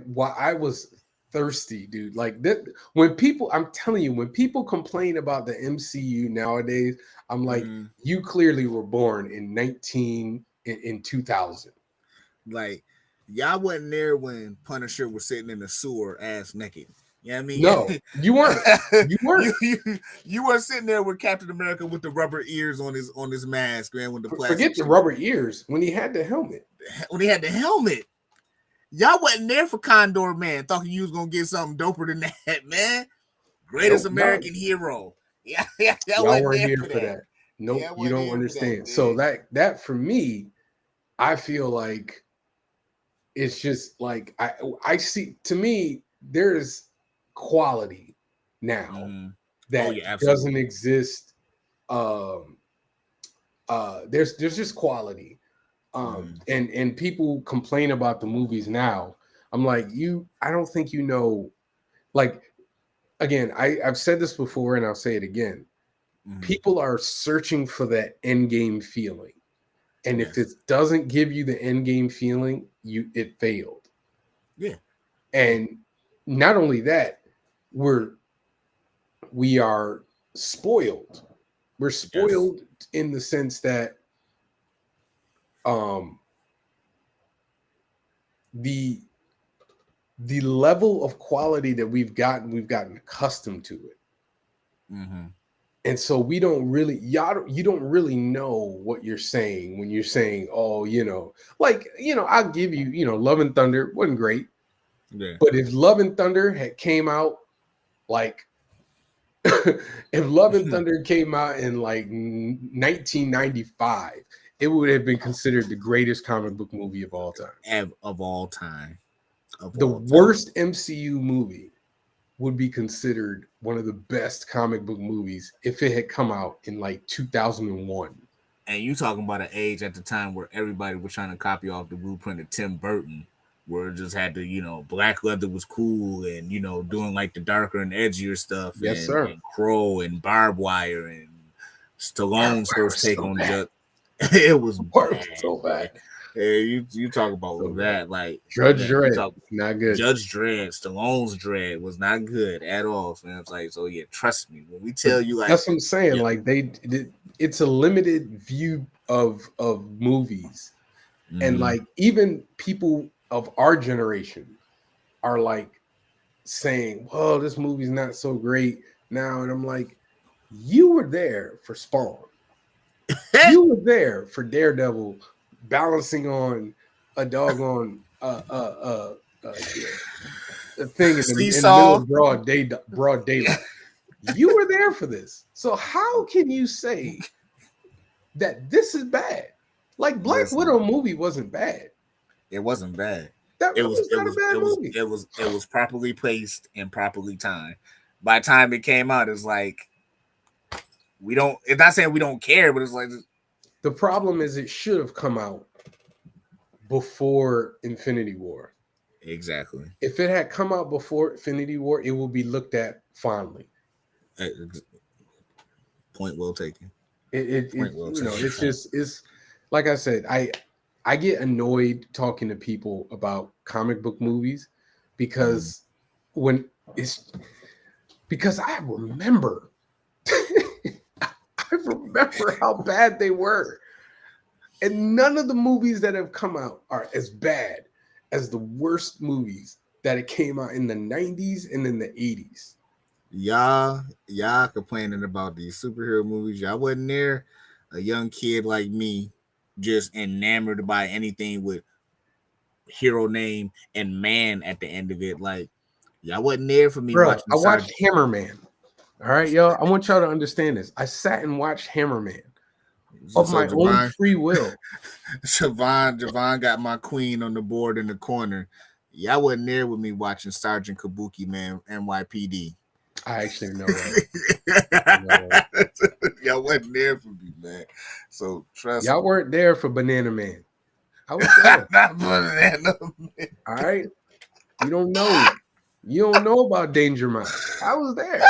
was thirsty, dude. Like that when people, I'm telling you, when people complain about the MCU nowadays, I'm like, mhm. you clearly were born in 2000. Like y'all wasn't there when Punisher was sitting in the sewer ass naked. You know what I mean? No, you weren't. You weren't. You weren't sitting there with Captain America with the rubber ears on his mask, man, with the plastic Forget the rubber ears when he had the helmet. when he had the helmet. Y'all wasn't there for Condor Man. Thought you was gonna get something doper than that, man. Greatest Nope, American hero. Yeah, y'all y'all wasn't weren't there here for for that. that. Nope, Y'all you wasn't don't here for understand. that, So man. that for me, I feel like it's just like I see. To me, there's quality now Mhm. that yeah, absolutely. doesn't exist. Um, there's just quality. And people complain about the movies now. I'm like, I don't think you know. Like, again, I've said this before and I'll say it again. People are searching for that end game feeling. And if it doesn't give you the end game feeling, it failed. Yeah. And not only that, we are spoiled. We're spoiled in the sense that the level of quality that we've gotten accustomed to it. And so we don't really, you don't really know what you're saying when you're saying, oh, like, I'll give you, Love and Thunder wasn't great. Yeah. But if Love and Thunder had came out like, if Love and Thunder came out in like 1995, it would have been considered the greatest comic book movie of all time. Of all time. The worst MCU movie would be considered one of the best comic book movies if it had come out in like 2001. And you talking about an age at the time where everybody was trying to copy off the blueprint of Tim Burton, where it just had to, black leather was cool and, doing like the darker and edgier stuff. Yes, sir. And Crow and Barbed Wire and Stallone's first take on Judge. It was so bad. Hey, you talk about so that, like Judge Dredd, not good. Judge Dredd, Stallone's Dredd was not good at all, man. It's like, so yeah, trust me when we tell you, like, that's what I'm saying. Yeah. Like it's a limited view of movies, and like even people of our generation are like saying, "Well, this movie's not so great now," and I'm like, you were there for Spawn, you were there for Daredevil balancing on a doggone a thing in the middle of broad daylight. You were there for this. So how can you say that this is bad? Like Black Widow movie wasn't bad. It wasn't bad. It was not a bad movie. It was properly placed and properly timed. By the time it came out, it's like it's not saying we don't care, but it's like the problem is it should have come out before Infinity War. Exactly. If it had come out before Infinity War, it would be looked at fondly. Point well taken. It's like I said, I get annoyed talking to people about comic book movies because because I remember how bad they were. And none of the movies that have come out are as bad as the worst movies that it came out in the 90s and in the 80s. Y'all complaining about these superhero movies. Y'all wasn't there. A young kid like me, just enamored by anything with hero name and man at the end of it. Like, y'all wasn't there for me. Bro, I watched Hammerman. All right, y'all. I want y'all to understand this. I sat and watched Hammerman of my own free will. Javon got my queen on the board in the corner. Y'all wasn't there with me watching Sergeant Kabuki, man, NYPD. I actually know that. Y'all wasn't there for me, man. So trust y'all me. Weren't there for Banana Man. I was there. Not Banana Man. All right. You don't know. You don't know about Danger Mouse. I was there.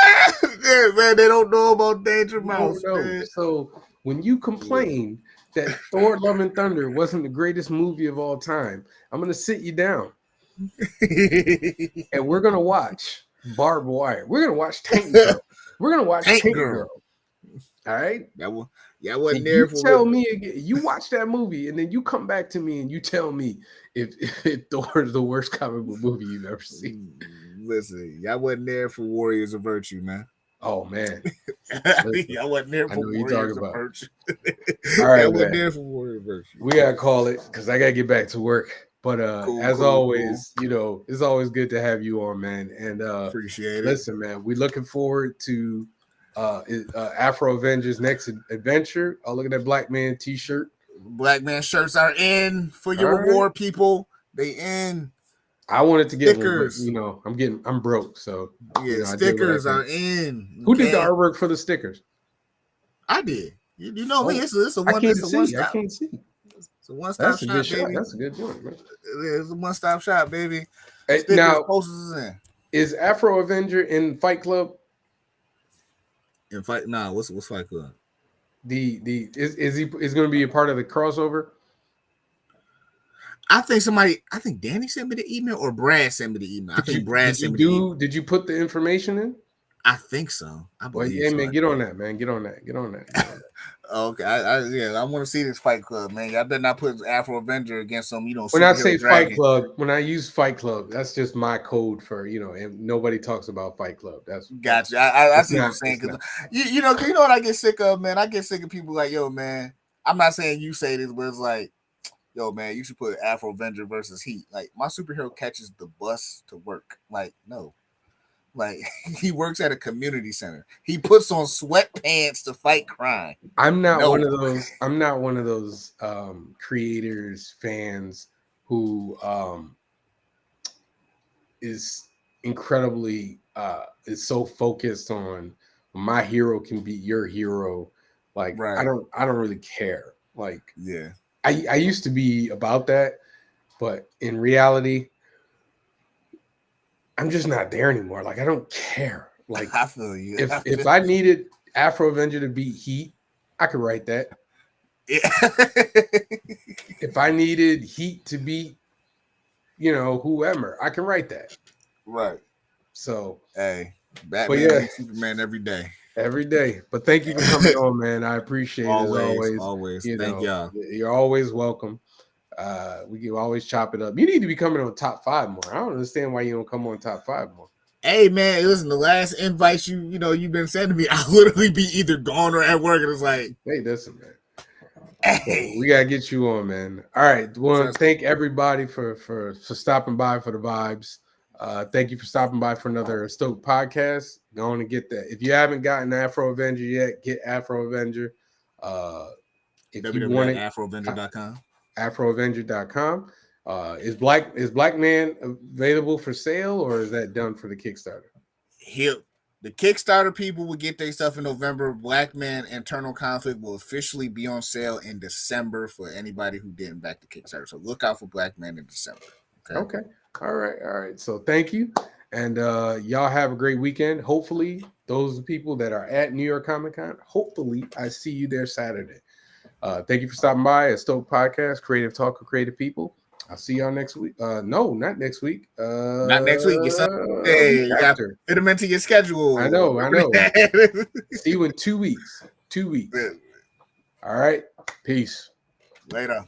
Yeah, man, they don't know about Danger Mouse. Man. So when you complain that Thor: Love and Thunder wasn't the greatest movie of all time, I'm gonna sit you down. And we're gonna watch Barbed Wire. We're gonna watch Tank Girl. We're gonna watch Tank Girl. All right. Yeah, wasn't there for tell me again. You watch that movie and then you come back to me and you tell me if Thor is the worst comic book movie you've ever seen. Listen, y'all wasn't there for Warriors of Virtue, man. Oh man, Y'all wasn't there I for know you're Warriors talking of about. Virtue. All right, Y'all wasn't man. there for Warriors of Virtue. We gotta call it because I gotta get back to work. But as always, you know, it's always good to have you on, man. And Appreciate it. listen, man, we're looking forward to Afro Avengers' next adventure. Oh, look at that Black Man T-shirt. Black Man shirts are in for your reward, people. They in. I wanted to get stickers. one, but you know, I'm broke, so yeah, you know, stickers are in. Who did the artwork for the stickers? I did. You know me. It's a one. I can't it's a see. one stop. I can't see. It's a one-stop shop, Good baby. That's a good joint, man. It's a one-stop shop, baby. Hey, stickers, now, posters is in. Is Afro Avenger in Fight Club? In Fight, nah. What's Fight Club? Is he going to be a part of the crossover? I think Danny sent me the email or Brad sent me the email. I think Brad sent me the email. Did you put the information in? I think so. I believe so. Man, get on that, man. Get on that. Okay, I want to see this Fight Club, man. Y'all better not put Afro Avenger against some, When I say Fight Club, when I use Fight Club, that's just my code for, you know, and nobody talks about Fight Club. That's gotcha. I see what you're saying, because you know what I get sick of, man. I get sick of people like, yo, man. I'm not saying you say this, but it's like, yo, man, you should put Afro Avenger versus Heat. Like, my superhero catches the bus to work. Like, no. Like, he works at a community center. He puts on sweatpants to fight crime. I'm not one of those creators, fans who is incredibly is so focused on my hero can be your hero. Like, right. I don't really care. Like, yeah. I used to be about that, but in reality, I'm just not there anymore. Like, I don't care. Like, I feel you. If I needed Afro Avenger to beat Heat, I could write that. Yeah. If I needed Heat to beat, you know, whoever, I can write that. Right. So, hey, Batman, Superman every day. Every day. But thank you for coming on, man. I appreciate it as always. Always. Thank y'all. You're always welcome. We can always chop it up. You need to be coming on top 5 more. I don't understand why you don't come on top 5 more. Hey man, listen, the last invites you've been sending me, I'll literally be either gone or at work, and it's like, hey, listen, man. Hey. So we gotta get you on, man. All right. Want to thank everybody for stopping by for the vibes. Thank you for stopping by for another Stoked podcast. Go on and get that. If you haven't gotten Afro Avenger yet, get Afro Avenger. If you want it, AfroAvenger.com. AfroAvenger.com. Is Black Man available for sale, or is that done for the Kickstarter? The Kickstarter people will get their stuff in November. Black Man Internal Conflict will officially be on sale in December for anybody who didn't back the Kickstarter. So look out for Black Man in December. Okay. All right. So thank you. And y'all have a great weekend. Hopefully, those people that are at New York Comic Con, hopefully I see you there Saturday. Thank you for stopping by at Stoked Podcast, Creative Talk of Creative People. I'll see y'all next week. No, not next week. Not next week. Hey, you got to fit them into your schedule. I know. See you in 2 weeks. 2 weeks. All right. Peace. Later.